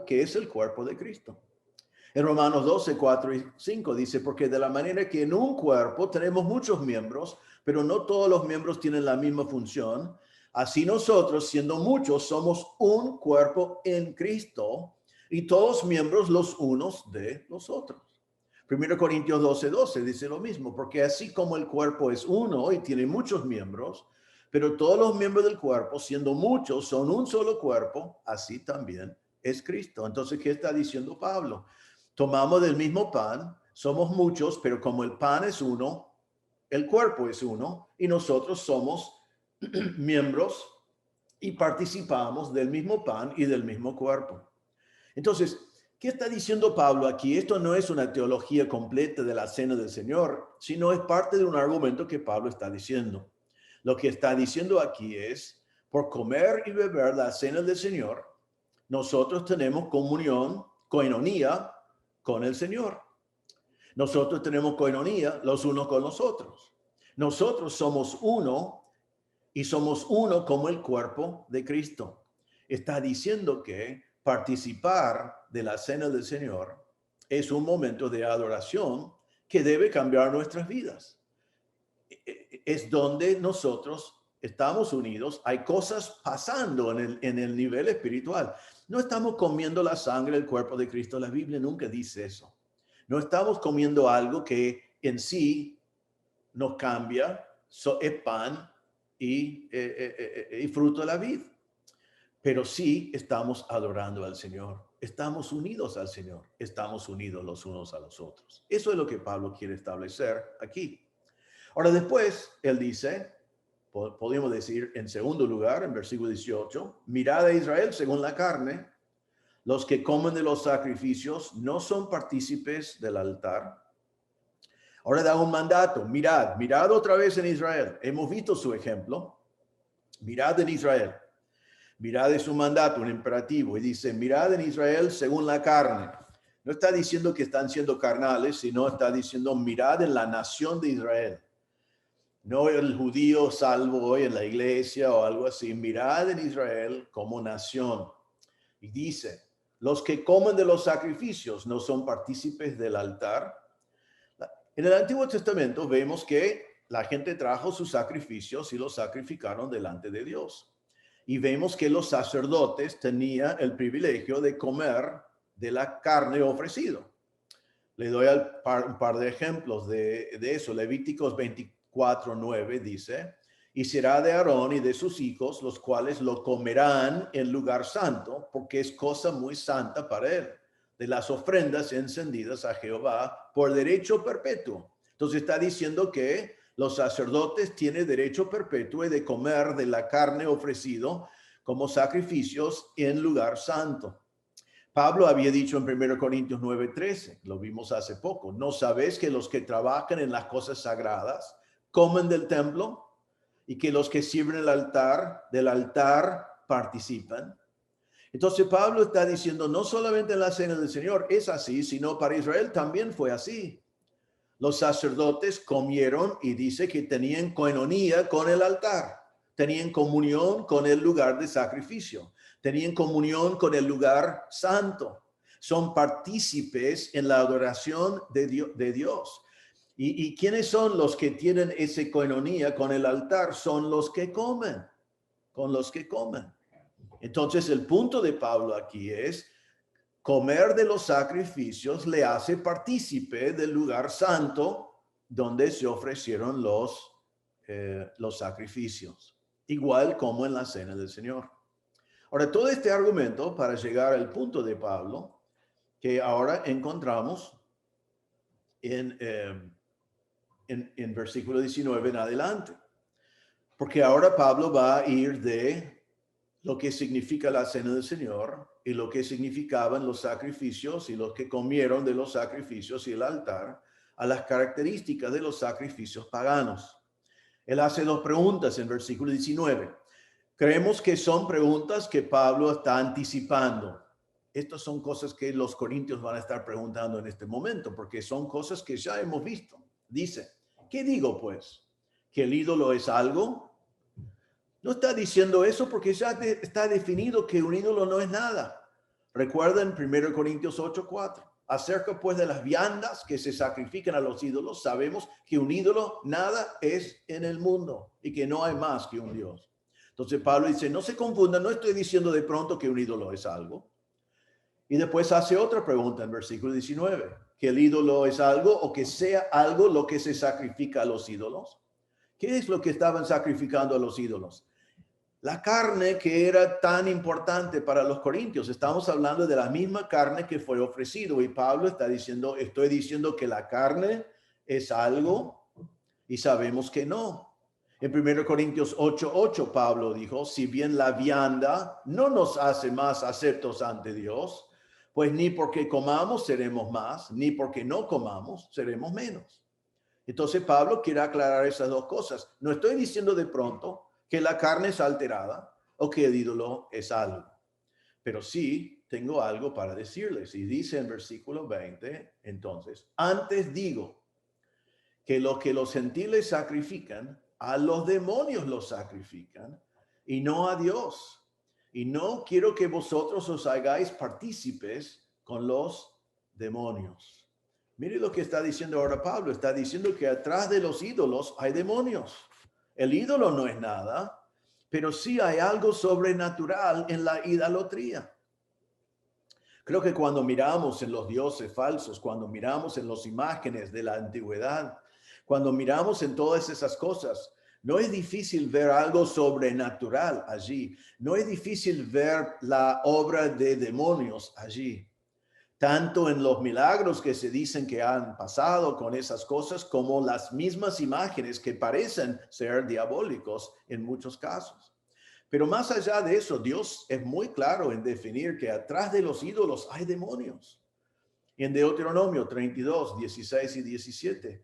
que es el cuerpo de Cristo. En Romanos 12, 4 y 5 dice, porque de la manera que en un cuerpo tenemos muchos miembros, pero no todos los miembros tienen la misma función, así nosotros, siendo muchos, somos un cuerpo en Cristo y todos miembros los unos de los otros. 1 Corintios 12, 12 dice lo mismo, porque así como el cuerpo es uno y tiene muchos miembros, pero todos los miembros del cuerpo, siendo muchos, son un solo cuerpo, así también es Cristo. Entonces, ¿qué está diciendo Pablo? Tomamos del mismo pan, somos muchos, pero como el pan es uno, el cuerpo es uno, y nosotros somos miembros y participamos del mismo pan y del mismo cuerpo. Entonces, ¿qué está diciendo Pablo aquí? Esto no es una teología completa de la cena del Señor, sino es parte de un argumento que Pablo está diciendo. Lo que está diciendo aquí es, por comer y beber la cena del Señor, nosotros tenemos comunión, koinonía, con el Señor. Nosotros tenemos koinonía los unos con los otros. Nosotros somos uno y somos uno como el cuerpo de Cristo. Está diciendo que participar de la cena del Señor es un momento de adoración que debe cambiar nuestras vidas. Es donde nosotros estamos unidos. Hay cosas pasando en el nivel espiritual. No estamos comiendo la sangre del cuerpo de Cristo. La Biblia nunca dice eso. No estamos comiendo algo que en sí nos cambia, es pan y fruto de la vid. Pero sí estamos adorando al Señor. Estamos unidos al Señor. Estamos unidos los unos a los otros. Eso es lo que Pablo quiere establecer aquí. Ahora después, él dice, podemos decir en segundo lugar, en versículo 18, mirad a Israel según la carne, los que comen de los sacrificios no son partícipes del altar. Ahora da un mandato, mirad otra vez en Israel. Hemos visto su ejemplo. Mirad en Israel. Mirad es un mandato, un imperativo, y dice, mirad en Israel según la carne. No está diciendo que están siendo carnales, sino está diciendo, mirad en la nación de Israel. No el judío salvo hoy en la iglesia o algo así. Mirad en Israel como nación. Y dice, los que comen de los sacrificios no son partícipes del altar. En el Antiguo Testamento vemos que la gente trajo sus sacrificios y los sacrificaron delante de Dios. Y vemos que los sacerdotes tenían el privilegio de comer de la carne ofrecido. Le doy un par de ejemplos de eso. Levíticos 24:9 dice, y será de Aarón y de sus hijos, los cuales lo comerán en lugar santo, porque es cosa muy santa para él, de las ofrendas encendidas a Jehová por derecho perpetuo. Entonces está diciendo que los sacerdotes tienen derecho perpetuo de comer de la carne ofrecido como sacrificios en lugar santo. Pablo había dicho en 1 Corintios 9:13, lo vimos hace poco, ¿no sabéis que los que trabajan en las cosas sagradas comen del templo y que los que sirven del altar participan? Entonces Pablo está diciendo, no solamente en la cena del Señor es así, sino para Israel también fue así. Los sacerdotes comieron y dice que tenían koinonía con el altar, tenían comunión con el lugar de sacrificio, tenían comunión con el lugar santo. Son partícipes en la adoración de Dios. ¿Y quiénes son los que tienen esa koinonía con el altar? Son los que comen, con los que comen. Entonces el punto de Pablo aquí es, comer de los sacrificios le hace partícipe del lugar santo donde se ofrecieron los sacrificios, igual como en la cena del Señor. Ahora, todo este argumento para llegar al punto de Pablo, que ahora encontramos en versículo 19 en adelante. Porque ahora Pablo va a ir de lo que significa la cena del Señor y lo que significaban los sacrificios y los que comieron de los sacrificios y el altar a las características de los sacrificios paganos. Él hace dos preguntas en versículo 19. Creemos que son preguntas que Pablo está anticipando. Estas son cosas que los corintios van a estar preguntando en este momento, porque son cosas que ya hemos visto. Dice, ¿qué digo pues? ¿Que el ídolo es algo? No está diciendo eso porque ya está definido que un ídolo no es nada. Recuerden 1 Corintios 8:4. Acerca pues de las viandas que se sacrifican a los ídolos, sabemos que un ídolo nada es en el mundo y que no hay más que un Dios. Entonces Pablo dice, no se confundan, no estoy diciendo de pronto que un ídolo es algo. Y después hace otra pregunta en versículo 19, que el ídolo es algo o que sea algo lo que se sacrifica a los ídolos. ¿Qué es lo que estaban sacrificando a los ídolos? La carne que era tan importante para los corintios. Estamos hablando de la misma carne que fue ofrecido y Pablo está diciendo, estoy diciendo que la carne es algo y sabemos que no. En 1 Corintios 8:8 Pablo dijo, si bien la vianda no nos hace más aceptos ante Dios, pues ni porque comamos seremos más, ni porque no comamos seremos menos. Entonces Pablo quiere aclarar esas dos cosas. No estoy diciendo de pronto que la carne es alterada o que el ídolo es algo. Pero sí tengo algo para decirles. Y dice en versículo 20, entonces, antes digo que lo que los gentiles sacrifican, a los demonios los sacrifican y no a Dios. Y no quiero que vosotros os hagáis partícipes con los demonios. Mire lo que está diciendo ahora Pablo. Está diciendo que atrás de los ídolos hay demonios. El ídolo no es nada, pero sí hay algo sobrenatural en la idolatría. Creo que cuando miramos en los dioses falsos, cuando miramos en las imágenes de la antigüedad, cuando miramos en todas esas cosas, no es difícil ver algo sobrenatural allí. No es difícil ver la obra de demonios allí. Tanto en los milagros que se dicen que han pasado con esas cosas, como las mismas imágenes que parecen ser diabólicos en muchos casos. Pero más allá de eso, Dios es muy claro en definir que atrás de los ídolos hay demonios. En Deuteronomio 32, 16 y 17,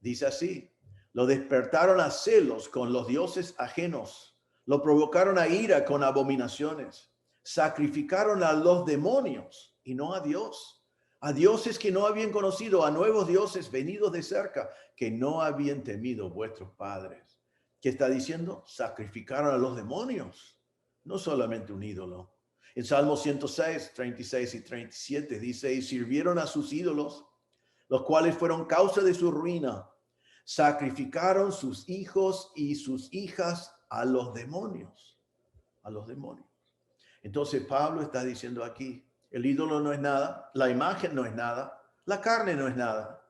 dice así, lo despertaron a celos con los dioses ajenos, lo provocaron a ira con abominaciones, sacrificaron a los demonios y no a Dios, a dioses que no habían conocido, a nuevos dioses venidos de cerca, que no habían temido vuestros padres. ¿Qué está diciendo? Sacrificaron a los demonios, no solamente un ídolo. En Salmo 106, 36 y 37 dice, y sirvieron a sus ídolos, los cuales fueron causa de su ruina. Sacrificaron sus hijos y sus hijas a los demonios, a los demonios. Entonces Pablo está diciendo aquí, el ídolo no es nada, la imagen no es nada, la carne no es nada,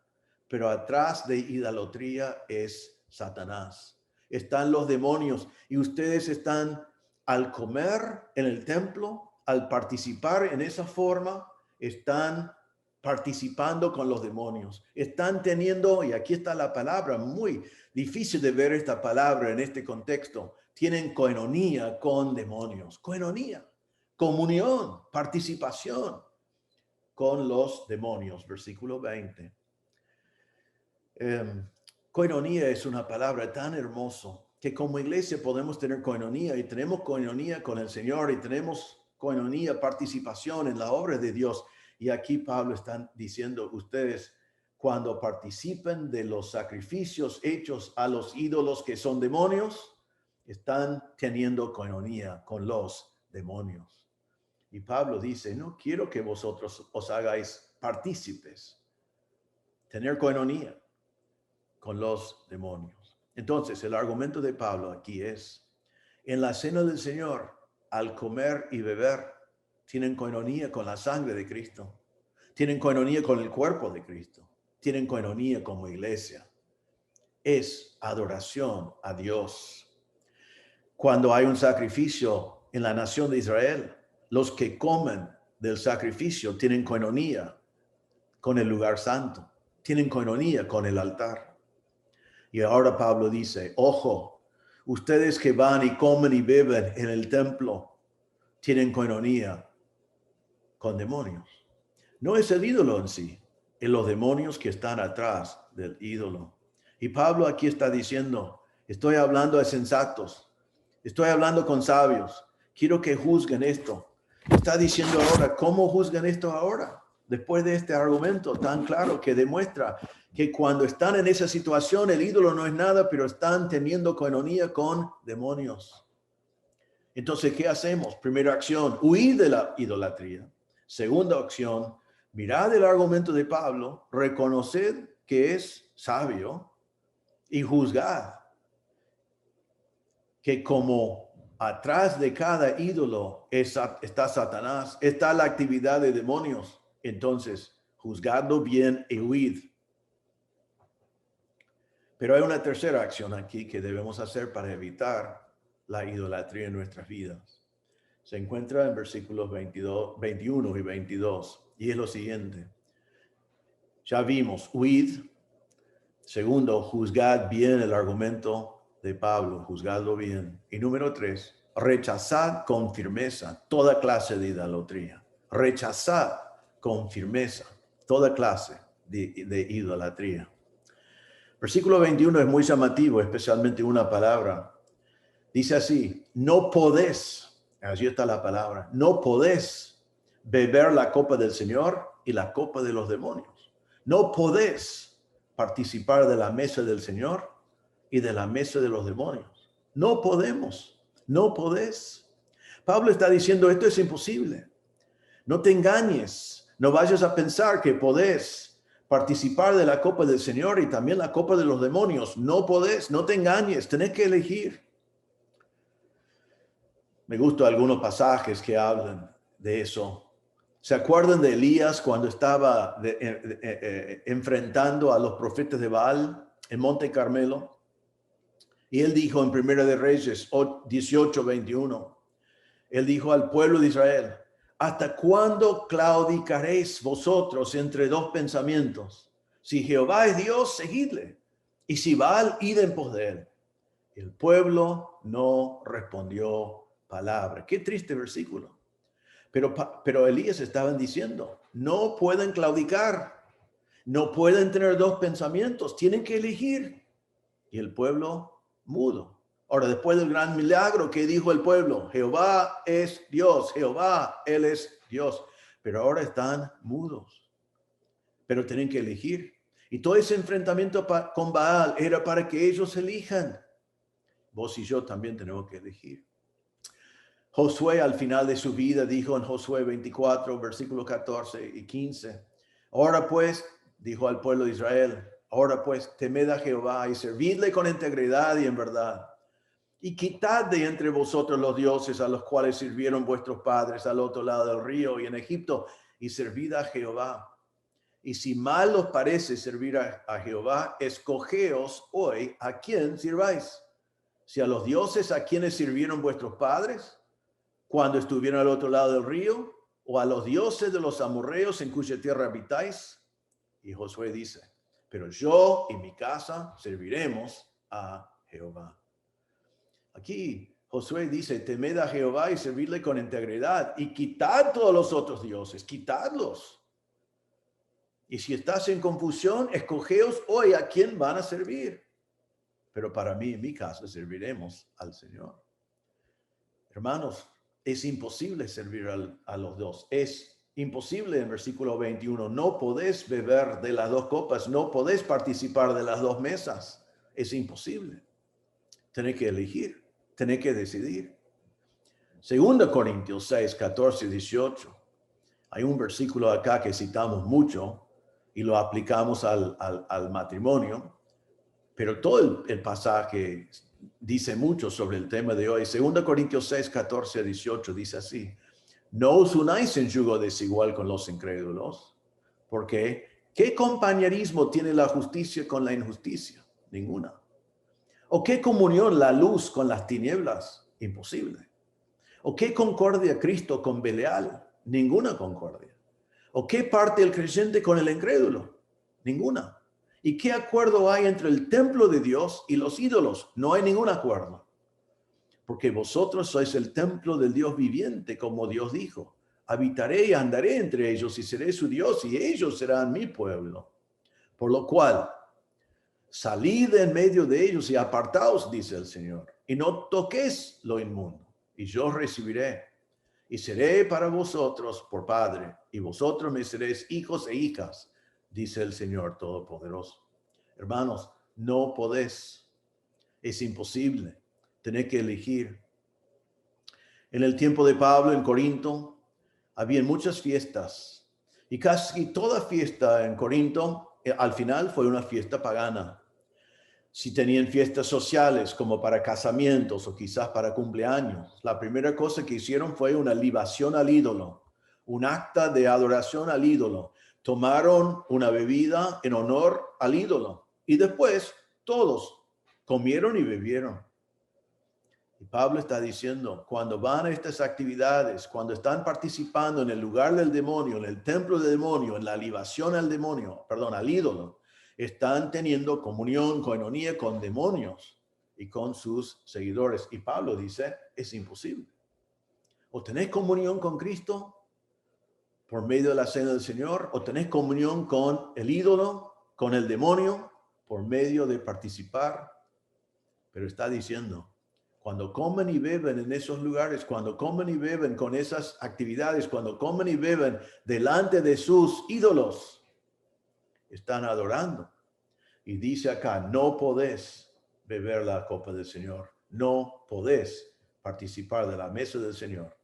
pero atrás de idolatría es Satanás. Están los demonios y ustedes están al comer en el templo, al participar en esa forma, están participando con los demonios. Están teniendo, y aquí está la palabra, muy difícil de ver esta palabra en este contexto, tienen coinonía con demonios, coinonía. Comunión, participación con los demonios. Versículo 20. Coinonía es una palabra tan hermosa que como iglesia podemos tener coinonía y tenemos coinonía con el Señor y tenemos coinonía, participación en la obra de Dios. Y aquí Pablo está diciendo, ustedes cuando participen de los sacrificios hechos a los ídolos que son demonios, están teniendo coinonía con los demonios. Y Pablo dice, no quiero que vosotros os hagáis partícipes, tener coinonía con los demonios. Entonces, el argumento de Pablo aquí es, en la cena del Señor, al comer y beber, tienen coinonía con la sangre de Cristo, tienen coinonía con el cuerpo de Cristo, tienen coinonía como iglesia. Es adoración a Dios. Cuando hay un sacrificio en la nación de Israel, los que comen del sacrificio tienen coinonía con el lugar santo, tienen coinonía con el altar. Y ahora Pablo dice, ojo, ustedes que van y comen y beben en el templo, tienen coinonía con demonios. No es el ídolo en sí, es los demonios que están atrás del ídolo. Y Pablo aquí está diciendo, estoy hablando a sensatos, estoy hablando con sabios, quiero que juzguen esto. Está diciendo ahora, ¿cómo juzgan esto ahora? Después de este argumento tan claro que demuestra que cuando están en esa situación, el ídolo no es nada, pero están teniendo coinonía con demonios. Entonces, ¿qué hacemos? Primera acción, huir de la idolatría. Segunda acción, Mirad el argumento de Pablo, reconoced que es sabio y juzgad que como atrás de cada ídolo está Satanás, está la actividad de demonios. Entonces, juzgadlo bien y huid. Pero hay una tercera acción aquí que debemos hacer para evitar la idolatría en nuestras vidas. Se encuentra en versículos 21 y 22. Y es lo siguiente. Ya vimos, huid. Segundo, juzgad bien el argumento de Pablo, juzgadlo bien. Y número 3, rechazad con firmeza toda clase de idolatría. Rechazad con firmeza toda clase de idolatría. Versículo 21 es muy llamativo, especialmente una palabra. Dice así, no podés, allí está la palabra, no podés beber la copa del Señor y la copa de los demonios. No podés participar de la mesa del Señor y de la mesa de los demonios. No podemos, no podés. Pablo está diciendo, esto es imposible. No te engañes, no vayas a pensar que podés participar de la copa del Señor y también la copa de los demonios. No podés, no te engañes, tenés que elegir. Me gustan algunos pasajes que hablan de eso. ¿Se acuerdan de Elías cuando estaba enfrentando a los profetas de Baal en Monte Carmelo? Y él dijo en Primera de Reyes 18:21, él dijo al pueblo de Israel, ¿hasta cuándo claudicaréis vosotros entre dos pensamientos? Si Jehová es Dios, seguidle, y si Baal, id en pos de él. El pueblo no respondió palabra. Qué triste versículo. Pero Elías estaban diciendo, no pueden claudicar, no pueden tener dos pensamientos, tienen que elegir. Y el pueblo mudo. Ahora, después del gran milagro, ¿qué dijo el pueblo? Jehová es Dios, Jehová, Él es Dios. Pero ahora están mudos. Pero tienen que elegir. Y todo ese enfrentamiento con Baal era para que ellos elijan. Vos y yo también tenemos que elegir. Josué al final de su vida dijo en Josué 24, versículos 14 y 15, ahora pues, dijo al pueblo de Israel, ahora pues, temed a Jehová y servidle con integridad y en verdad. Y quitad de entre vosotros los dioses a los cuales sirvieron vuestros padres al otro lado del río y en Egipto, y servid a Jehová. Y si mal os parece servir a Jehová, escogeos hoy a quién sirváis. Si a los dioses a quienes sirvieron vuestros padres, cuando estuvieron al otro lado del río, o a los dioses de los amorreos en cuya tierra habitáis. Y Josué dice, pero yo y mi casa serviremos a Jehová. Aquí Josué dice, temed a Jehová y servidle con integridad y quitad todos los otros dioses, quitadlos. Y si estás en confusión, escogeos hoy a quién van a servir. Pero para mí y mi casa serviremos al Señor. Hermanos, es imposible servir a los dos. Es imposible en versículo 21. No podés beber de las dos copas, no podés participar de las dos mesas. Es imposible. Tenés que elegir, tenés que decidir. 2 Corintios 6, 14 y 18. Hay un versículo acá que citamos mucho y lo aplicamos al matrimonio, pero todo el pasaje dice mucho sobre el tema de hoy. 2 Corintios 6, 14 a 18 dice así, no os unáis en yugo desigual con los incrédulos, porque ¿qué compañerismo tiene la justicia con la injusticia? Ninguna. ¿O qué comunión la luz con las tinieblas? Imposible. ¿O qué concordia Cristo con Belial? Ninguna concordia. ¿O qué parte el creyente con el incrédulo? Ninguna. ¿Y qué acuerdo hay entre el templo de Dios y los ídolos? No hay ningún acuerdo. Porque vosotros sois el templo del Dios viviente, como Dios dijo. Habitaré y andaré entre ellos y seré su Dios y ellos serán mi pueblo. Por lo cual, salid en medio de ellos y apartaos, dice el Señor, y no toquéis lo inmundo, y yo recibiré. Y seré para vosotros por padre, y vosotros me seréis hijos e hijas, dice el Señor Todopoderoso. Hermanos, no podés, es imposible, tenés que elegir. En el tiempo de Pablo en Corinto, había muchas fiestas, Y casi toda fiesta en Corinto, al final fue una fiesta pagana. Si tenían fiestas sociales como para casamientos o quizás para cumpleaños, la primera cosa que hicieron fue una libación al ídolo, un acta de adoración al ídolo. Tomaron una bebida en honor al ídolo y después todos comieron y bebieron. Y Pablo está diciendo, cuando van a estas actividades, cuando están participando en el lugar del demonio, en el templo del demonio, en la libación al demonio, perdón, al ídolo, están teniendo comunión, coinonía con demonios y con sus seguidores. Y Pablo dice, es imposible. O tenés comunión con Cristo por medio de la cena del Señor, o tenés comunión con el ídolo, con el demonio, por medio de participar. Pero está diciendo, cuando comen y beben en esos lugares, cuando comen y beben con esas actividades, cuando comen y beben delante de sus ídolos, están adorando. Y dice acá, no podés beber la copa del Señor, no podés participar de la mesa del Señor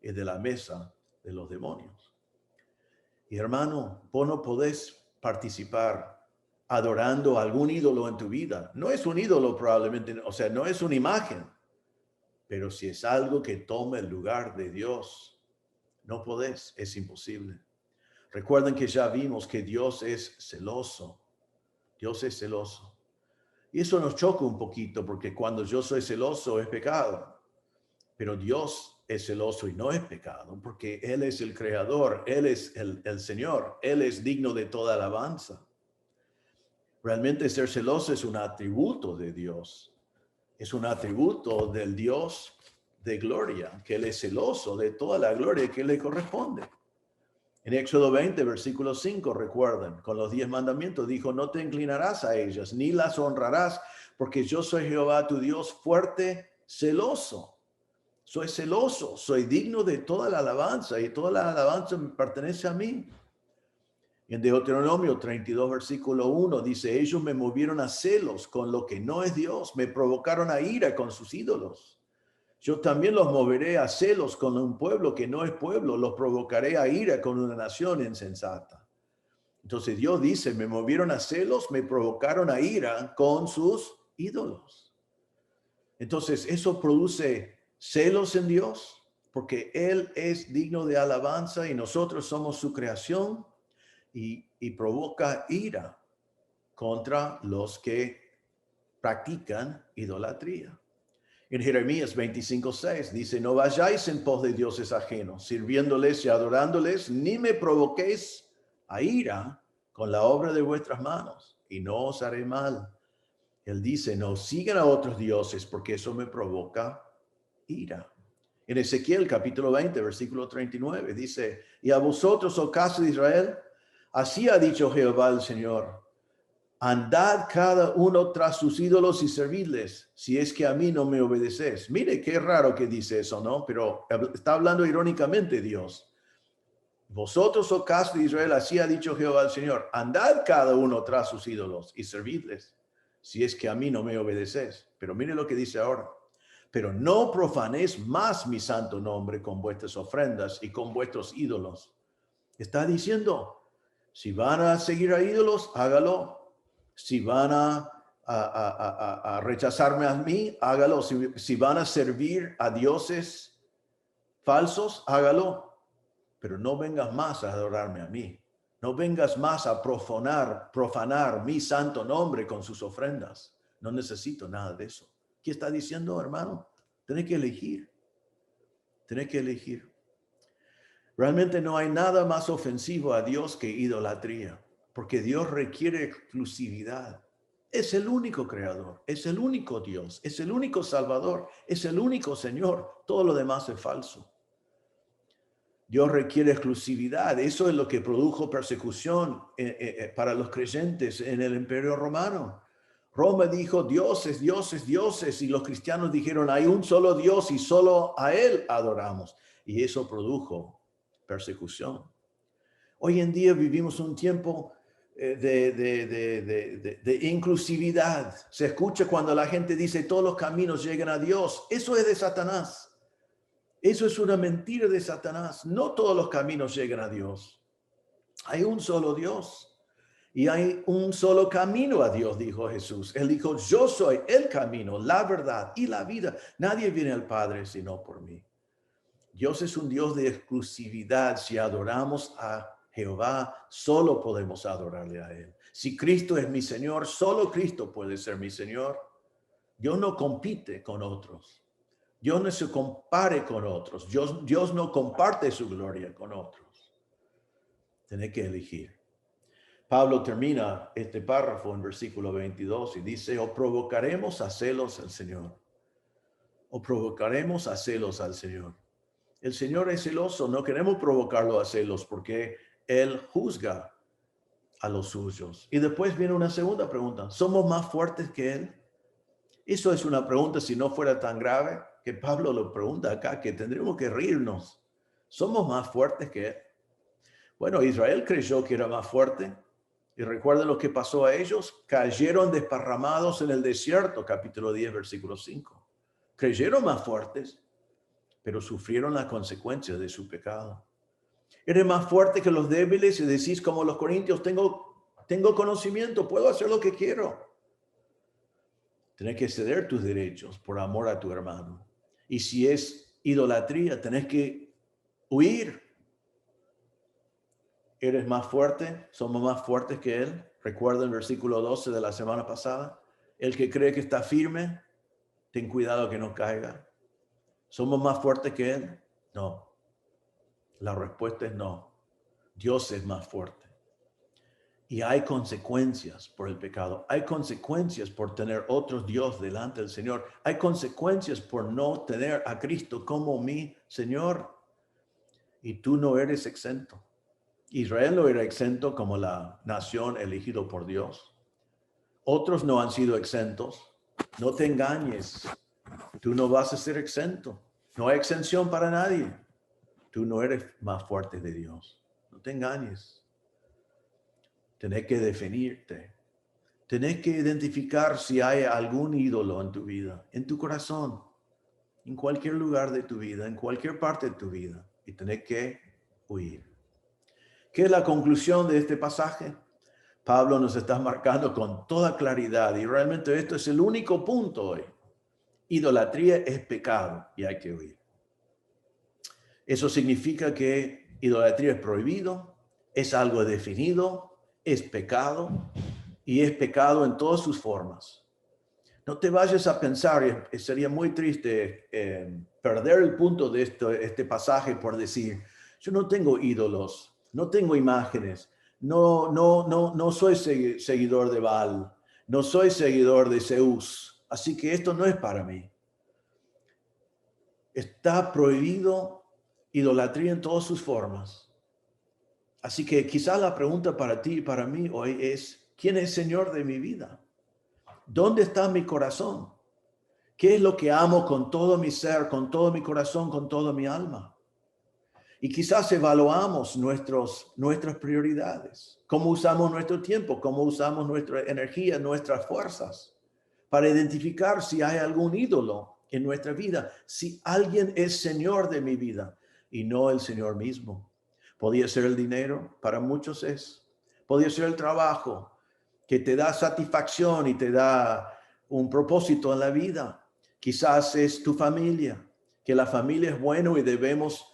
y de la mesa de los demonios. Y hermano, vos no podés participar adorando a algún ídolo en tu vida. No es un ídolo probablemente, o sea, no es una imagen, pero si es algo que toma el lugar de Dios, no podés, es imposible. Recuerden que ya vimos que Dios es celoso. Dios es celoso. Y eso nos choca un poquito porque cuando yo soy celoso es pecado. Pero Dios es celoso y no es pecado porque Él es el creador, Él es el Señor, Él es digno de toda alabanza. Realmente ser celoso es un atributo de Dios. Es un atributo del Dios de gloria, que Él es celoso de toda la gloria que le corresponde. En Éxodo 20, versículo 5, recuerden, con los 10 mandamientos dijo, no te inclinarás a ellas, ni las honrarás, porque yo soy Jehová tu Dios fuerte, celoso. Soy celoso, soy digno de toda la alabanza y toda la alabanza me pertenece a mí. En Deuteronomio 32, versículo 1 dice, ellos me movieron a celos con lo que no es Dios, me provocaron a ira con sus ídolos. Yo también los moveré a celos con un pueblo que no es pueblo, los provocaré a ira con una nación insensata. Entonces Dios dice, me movieron a celos, me provocaron a ira con sus ídolos. Entonces eso produce celos en Dios, porque Él es digno de alabanza y nosotros somos su creación y provoca ira contra los que practican idolatría. En Jeremías 25:6 dice, no vayáis en pos de dioses ajenos, sirviéndoles y adorándoles, ni me provoquéis a ira con la obra de vuestras manos, y no os haré mal. Él dice, no sigan a otros dioses, porque eso me provoca ira. En Ezequiel capítulo 20, versículo 39, dice, y a vosotros, oh casa de Israel, así ha dicho Jehová el Señor, andad cada uno tras sus ídolos y servidles, si es que a mí no me obedecéis. Mire qué raro que dice eso, ¿no? Pero está hablando irónicamente Dios. Vosotros, oh casa de Israel, así ha dicho Jehová el Señor, andad cada uno tras sus ídolos y servidles, si es que a mí no me obedecéis. Pero mire lo que dice ahora. Pero no profanéis más mi santo nombre con vuestras ofrendas y con vuestros ídolos. Está diciendo, si van a seguir a ídolos, hágalo. Si van a rechazarme a mí, hágalo. Si van a servir a dioses falsos, hágalo. Pero no vengas más a adorarme a mí. No vengas más a profanar mi santo nombre con sus ofrendas. No necesito nada de eso. ¿Qué está diciendo, hermano? Tenés que elegir. Tenés que elegir. Realmente no hay nada más ofensivo a Dios que idolatría, porque Dios requiere exclusividad. Es el único creador, es el único Dios, es el único Salvador, es el único Señor. Todo lo demás es falso. Dios requiere exclusividad. Eso es lo que produjo persecución para los creyentes en el Imperio Romano. Roma dijo dioses, dioses, dioses, y los cristianos dijeron hay un solo Dios y solo a Él adoramos. Y eso produjo persecución. Hoy en día vivimos un tiempo de inclusividad. Se escucha cuando la gente dice todos los caminos llegan a Dios. Eso es de Satanás. Eso es una mentira de Satanás. No todos los caminos llegan a Dios. Hay un solo Dios. Y hay un solo camino a Dios, dijo Jesús. Él dijo, yo soy el camino, la verdad y la vida. Nadie viene al Padre sino por mí. Dios es un Dios de exclusividad. Si adoramos a Jehová, solo podemos adorarle a Él. Si Cristo es mi Señor, solo Cristo puede ser mi Señor. Dios no compite con otros. Dios no se compare con otros. Dios no comparte su gloria con otros. Tiene que elegir. Pablo termina este párrafo en versículo 22 y dice, o provocaremos a celos al Señor. O provocaremos a celos al Señor. El Señor es celoso, no queremos provocarlo a celos porque Él juzga a los suyos. Y después viene una segunda pregunta, ¿somos más fuertes que Él? Eso es una pregunta, si no fuera tan grave, que Pablo lo pregunta acá, que tendríamos que reírnos. ¿Somos más fuertes que Él? Bueno, Israel creyó que era más fuerte. Y recuerden lo que pasó a ellos. Cayeron desparramados en el desierto, capítulo 10, versículo 5. Creyeron más fuertes, pero sufrieron las consecuencias de su pecado. Eres más fuerte que los débiles y decís como los corintios, tengo conocimiento, puedo hacer lo que quiero. Tenés que ceder tus derechos por amor a tu hermano. Y si es idolatría, tenés que huir. ¿Eres más fuerte? ¿Somos más fuertes que Él? Recuerda el versículo 12 de la semana pasada. El que cree que está firme, ten cuidado que no caiga. ¿Somos más fuertes que Él? No. La respuesta es no. Dios es más fuerte. Y hay consecuencias por el pecado. Hay consecuencias por tener otro Dios delante del Señor. Hay consecuencias por no tener a Cristo como mi Señor. Y tú no eres exento. Israel no era exento como la nación elegido por Dios. Otros no han sido exentos. No te engañes. Tú no vas a ser exento. No hay exención para nadie. Tú no eres más fuerte de Dios. No te engañes. Tenés que definirte. Tenés que identificar si hay algún ídolo en tu vida, en tu corazón, en cualquier lugar de tu vida, en cualquier parte de tu vida. Y tenés que huir. ¿Qué es la conclusión de este pasaje? Pablo nos está marcando con toda claridad y realmente esto es el único punto hoy. Idolatría es pecado y hay que huir. Eso significa que idolatría es prohibido, es algo definido, es pecado y es pecado en todas sus formas. No te vayas a pensar, sería muy triste perder el punto de este pasaje por decir, yo no tengo ídolos. No tengo imágenes, no soy seguidor de Baal, no soy seguidor de Zeus, así que esto no es para mí. Está prohibido idolatría en todas sus formas. Así que quizás la pregunta para ti y para mí hoy es, ¿quién es Señor de mi vida? ¿Dónde está mi corazón? ¿Qué es lo que amo con todo mi ser, con todo mi corazón, con toda mi alma? Y quizás evaluamos nuestras prioridades, cómo usamos nuestro tiempo, cómo usamos nuestra energía, nuestras fuerzas, para identificar si hay algún ídolo en nuestra vida, si alguien es Señor de mi vida y no el Señor mismo. Podría ser el dinero, para muchos es. Podría ser el trabajo, que te da satisfacción y te da un propósito en la vida. Quizás es tu familia, que la familia es bueno y debemos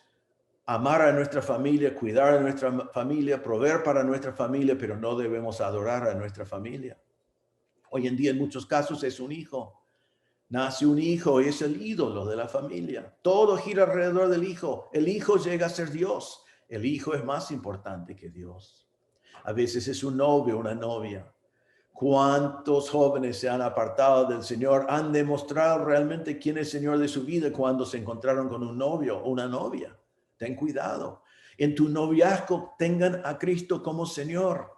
amar a nuestra familia, cuidar a nuestra familia, proveer para nuestra familia, pero no debemos adorar a nuestra familia. Hoy en día en muchos casos es un hijo. Nace un hijo y es el ídolo de la familia. Todo gira alrededor del hijo. El hijo llega a ser Dios. El hijo es más importante que Dios. A veces es un novio, una novia. ¿Cuántos jóvenes se han apartado del Señor? Han demostrado realmente quién es Señor de su vida cuando se encontraron con un novio o una novia. Ten cuidado. En tu noviazgo tengan a Cristo como Señor.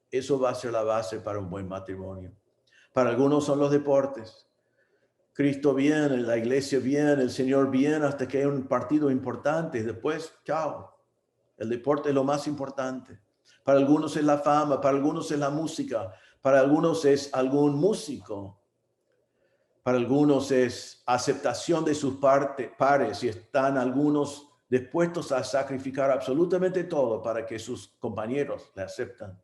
Eso va a ser la base para un buen matrimonio. Para algunos son los deportes. Cristo bien, la iglesia bien, el Señor bien, hasta que hay un partido importante. Y después, chao. El deporte es lo más importante. Para algunos es la fama, para algunos es la música, para algunos es algún músico. Para algunos es aceptación de sus pares y están algunos dispuestos a sacrificar absolutamente todo para que sus compañeros le acepten.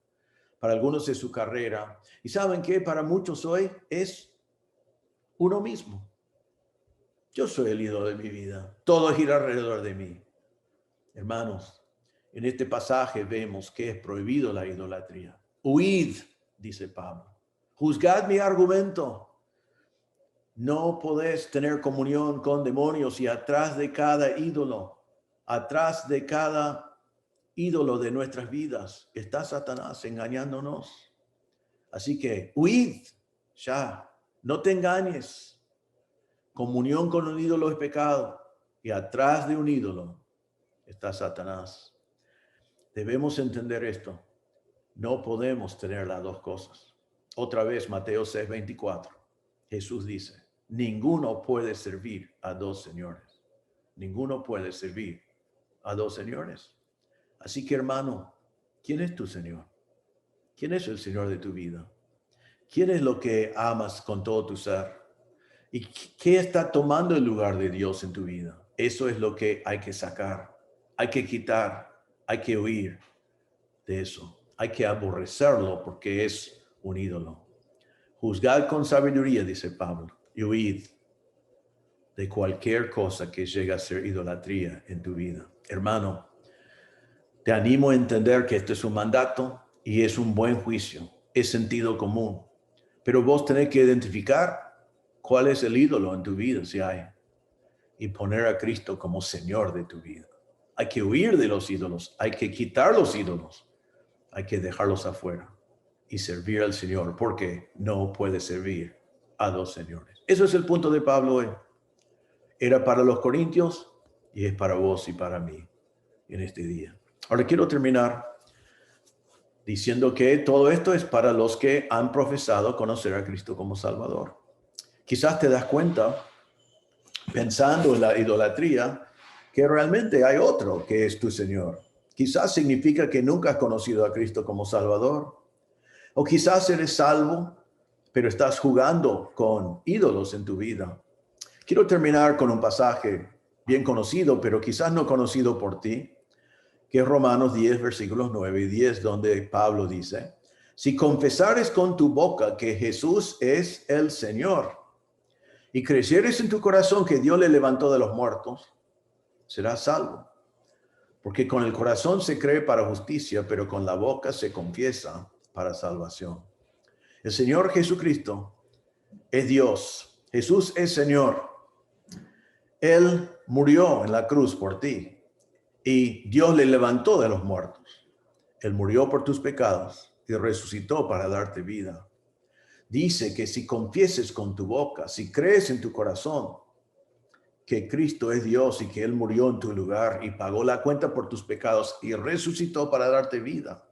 Para algunos es su carrera. Y ¿saben qué? Para muchos hoy es uno mismo. Yo soy el ídolo de mi vida. Todo gira alrededor de mí. Hermanos, en este pasaje vemos que es prohibido la idolatría. Huid, dice Pablo. Juzgad mi argumento. No podés tener comunión con demonios y atrás de cada ídolo de nuestras vidas está Satanás engañándonos. Así que huid ya, no te engañes. Comunión con un ídolo es pecado y atrás de un ídolo está Satanás. Debemos entender esto. No podemos tener las dos cosas. Otra vez, Mateo 6:24. Jesús dice, ninguno puede servir a dos señores. Ninguno puede servir a dos señores. Así que, hermano, ¿quién es tu Señor? ¿Quién es el Señor de tu vida? ¿Quién es lo que amas con todo tu ser? ¿Y qué está tomando el lugar de Dios en tu vida? Eso es lo que hay que sacar, hay que quitar, hay que huir de eso. Hay que aborrecerlo porque es un ídolo. Juzgad con sabiduría, dice Pablo, y huid de cualquier cosa que llegue a ser idolatría en tu vida. Hermano, te animo a entender que esto es un mandato y es un buen juicio, es sentido común. Pero vos tenés que identificar cuál es el ídolo en tu vida, si hay, y poner a Cristo como Señor de tu vida. Hay que huir de los ídolos, hay que quitar los ídolos, hay que dejarlos afuera y servir al Señor, porque no puede servir a dos señores. Eso es el punto de Pablo hoy. Era para los corintios y es para vos y para mí en este día. Ahora quiero terminar diciendo que todo esto es para los que han profesado conocer a Cristo como Salvador. Quizás te das cuenta, pensando en la idolatría, que realmente hay otro que es tu Señor. Quizás significa que nunca has conocido a Cristo como Salvador. O quizás eres salvo, pero estás jugando con ídolos en tu vida. Quiero terminar con un pasaje bien conocido, pero quizás no conocido por ti, que es Romanos 10, versículos 9 y 10, donde Pablo dice, si confesares con tu boca que Jesús es el Señor y creyeres en tu corazón que Dios le levantó de los muertos, serás salvo. Porque con el corazón se cree para justicia, pero con la boca se confiesa para salvación. El Señor Jesucristo es Dios. Jesús es Señor. Él murió en la cruz por ti. Y Dios le levantó de los muertos. Él murió por tus pecados y resucitó para darte vida. Dice que si confieses con tu boca, si crees en tu corazón que Cristo es Dios y que Él murió en tu lugar y pagó la cuenta por tus pecados y resucitó para darte vida,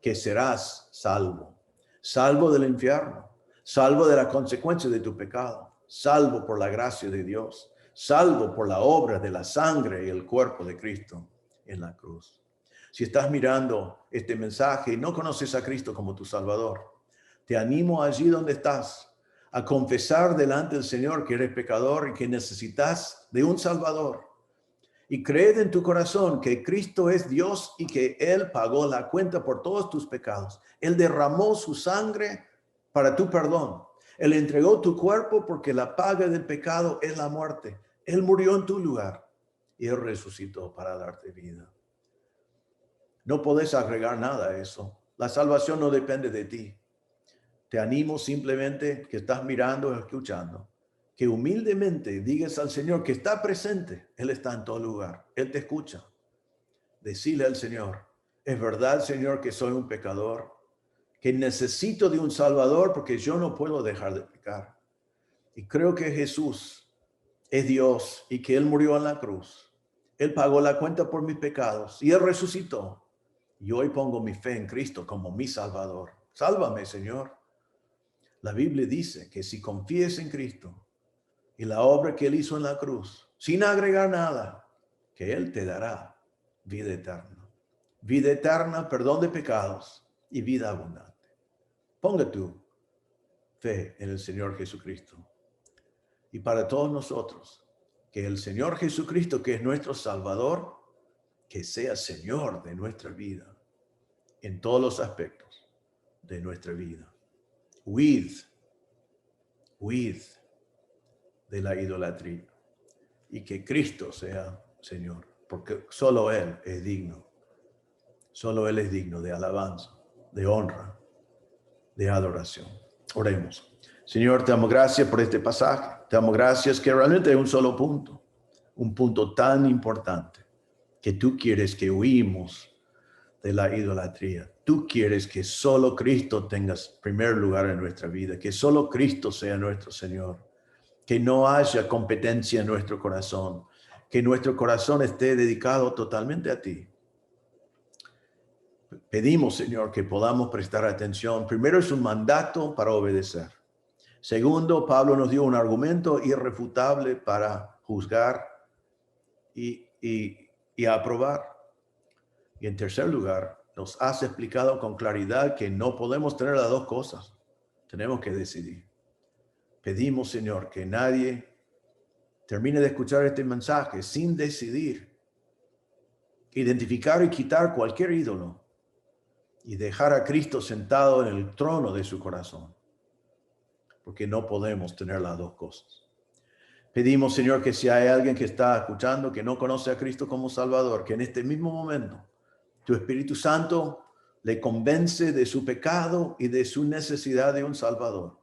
que serás salvo. Salvo del infierno, salvo de la consecuencia de tu pecado, salvo por la gracia de Dios, salvo por la obra de la sangre y el cuerpo de Cristo en la cruz. Si estás mirando este mensaje y no conoces a Cristo como tu Salvador, te animo allí donde estás a confesar delante del Señor que eres pecador y que necesitas de un Salvador. Y creed en tu corazón que Cristo es Dios y que Él pagó la cuenta por todos tus pecados. Él derramó su sangre para tu perdón. Él entregó tu cuerpo porque la paga del pecado es la muerte. Él murió en tu lugar y Él resucitó para darte vida. No podés agregar nada a eso. La salvación no depende de ti. Te animo simplemente que estás mirando y escuchando, que humildemente digas al Señor que está presente. Él está en todo lugar. Él te escucha. Decile al Señor, es verdad, Señor, que soy un pecador, que necesito de un Salvador porque yo no puedo dejar de pecar. Y creo que Jesús es Dios y que Él murió en la cruz. Él pagó la cuenta por mis pecados y Él resucitó. Y hoy pongo mi fe en Cristo como mi Salvador. Sálvame, Señor. La Biblia dice que si confíes en Cristo y la obra que Él hizo en la cruz, sin agregar nada, que Él te dará vida eterna. Vida eterna, perdón de pecados y vida abundante. Ponga tu fe en el Señor Jesucristo. Y para todos nosotros, que el Señor Jesucristo, que es nuestro Salvador, que sea Señor de nuestra vida, en todos los aspectos de nuestra vida. Huid de la idolatría y que Cristo sea Señor, porque solo Él es digno. Solo Él es digno de alabanza, de honra, de adoración. Oremos. Señor, te damos gracias por este pasaje. Te damos gracias que realmente es un solo punto, un punto tan importante, que tú quieres que huimos de la idolatría. Tú quieres que solo Cristo tenga primer lugar en nuestra vida, que solo Cristo sea nuestro Señor, que no haya competencia en nuestro corazón, que nuestro corazón esté dedicado totalmente a ti. Pedimos, Señor, que podamos prestar atención. Primero, es un mandato para obedecer. Segundo, Pablo nos dio un argumento irrefutable para juzgar y aprobar. Y en tercer lugar, nos has explicado con claridad que no podemos tener las dos cosas. Tenemos que decidir. Pedimos, Señor, que nadie termine de escuchar este mensaje sin decidir, identificar y quitar cualquier ídolo y dejar a Cristo sentado en el trono de su corazón, porque no podemos tener las dos cosas. Pedimos, Señor, que si hay alguien que está escuchando que no conoce a Cristo como Salvador, que en este mismo momento tu Espíritu Santo le convence de su pecado y de su necesidad de un Salvador,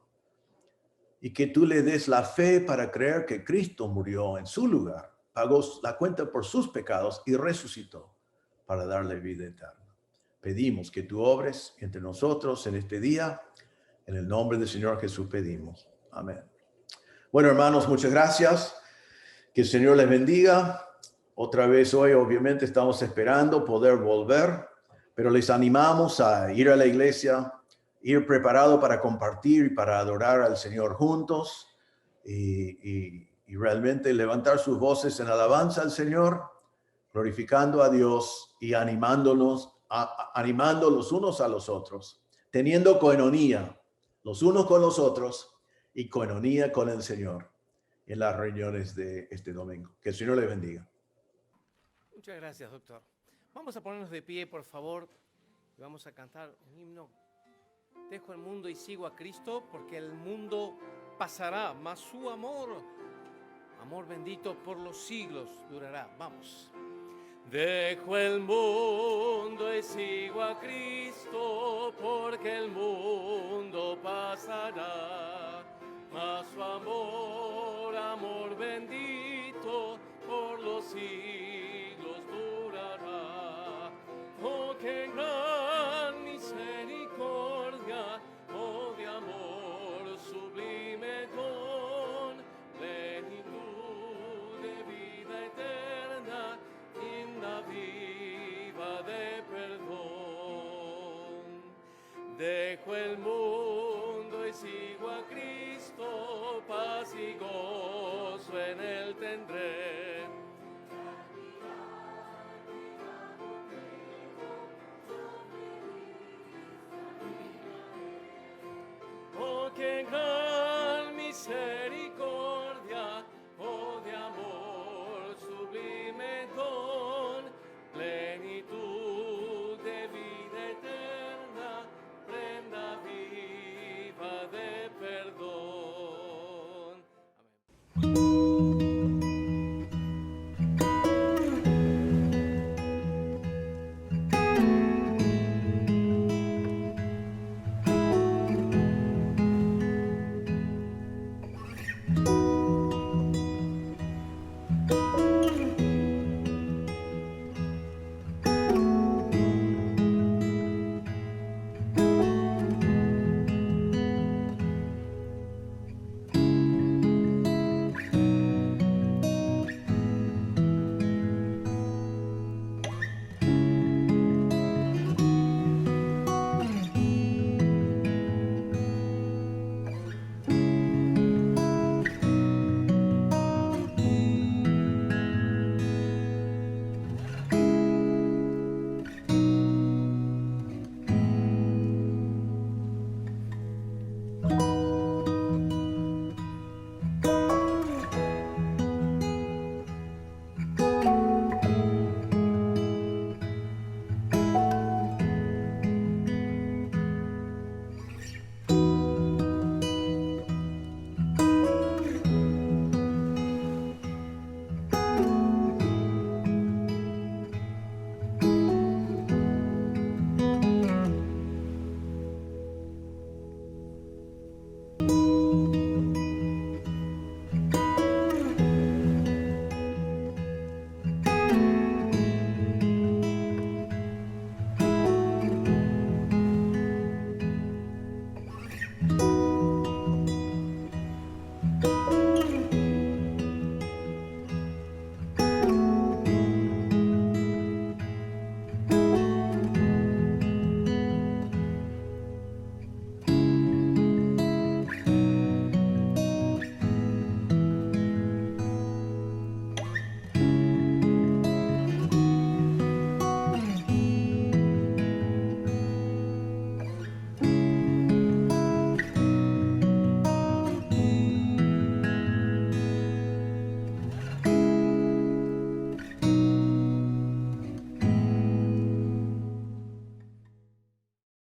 y que tú le des la fe para creer que Cristo murió en su lugar, pagó la cuenta por sus pecados y resucitó para darle vida eterna. Pedimos que tú obres entre nosotros en este día. En el nombre del Señor Jesús pedimos. Amén. Bueno, hermanos, muchas gracias. Que el Señor les bendiga. Otra vez hoy, obviamente, estamos esperando poder volver, pero les animamos a ir a la iglesia, ir preparado para compartir y para adorar al Señor juntos y realmente levantar sus voces en alabanza al Señor, glorificando a Dios y animando los unos a los otros, teniendo coinonía los unos con los otros y coinonía con el Señor en las reuniones de este domingo. Que el Señor les bendiga. Muchas gracias, doctor. Vamos a ponernos de pie, por favor, y vamos a cantar un himno. Dejo el mundo y sigo a Cristo, porque el mundo pasará, mas su amor bendito por los siglos durará. Vamos. Dejo el mundo y sigo a Cristo, porque el mundo pasará, mas su amor bendito por los siglos durará. Oh, qué gran misericordia, oh, de amor sublime con plenitud de vida eterna, inda viva de perdón. Dejo el mundo y sigo a Cristo, paz y gozo en él tendré.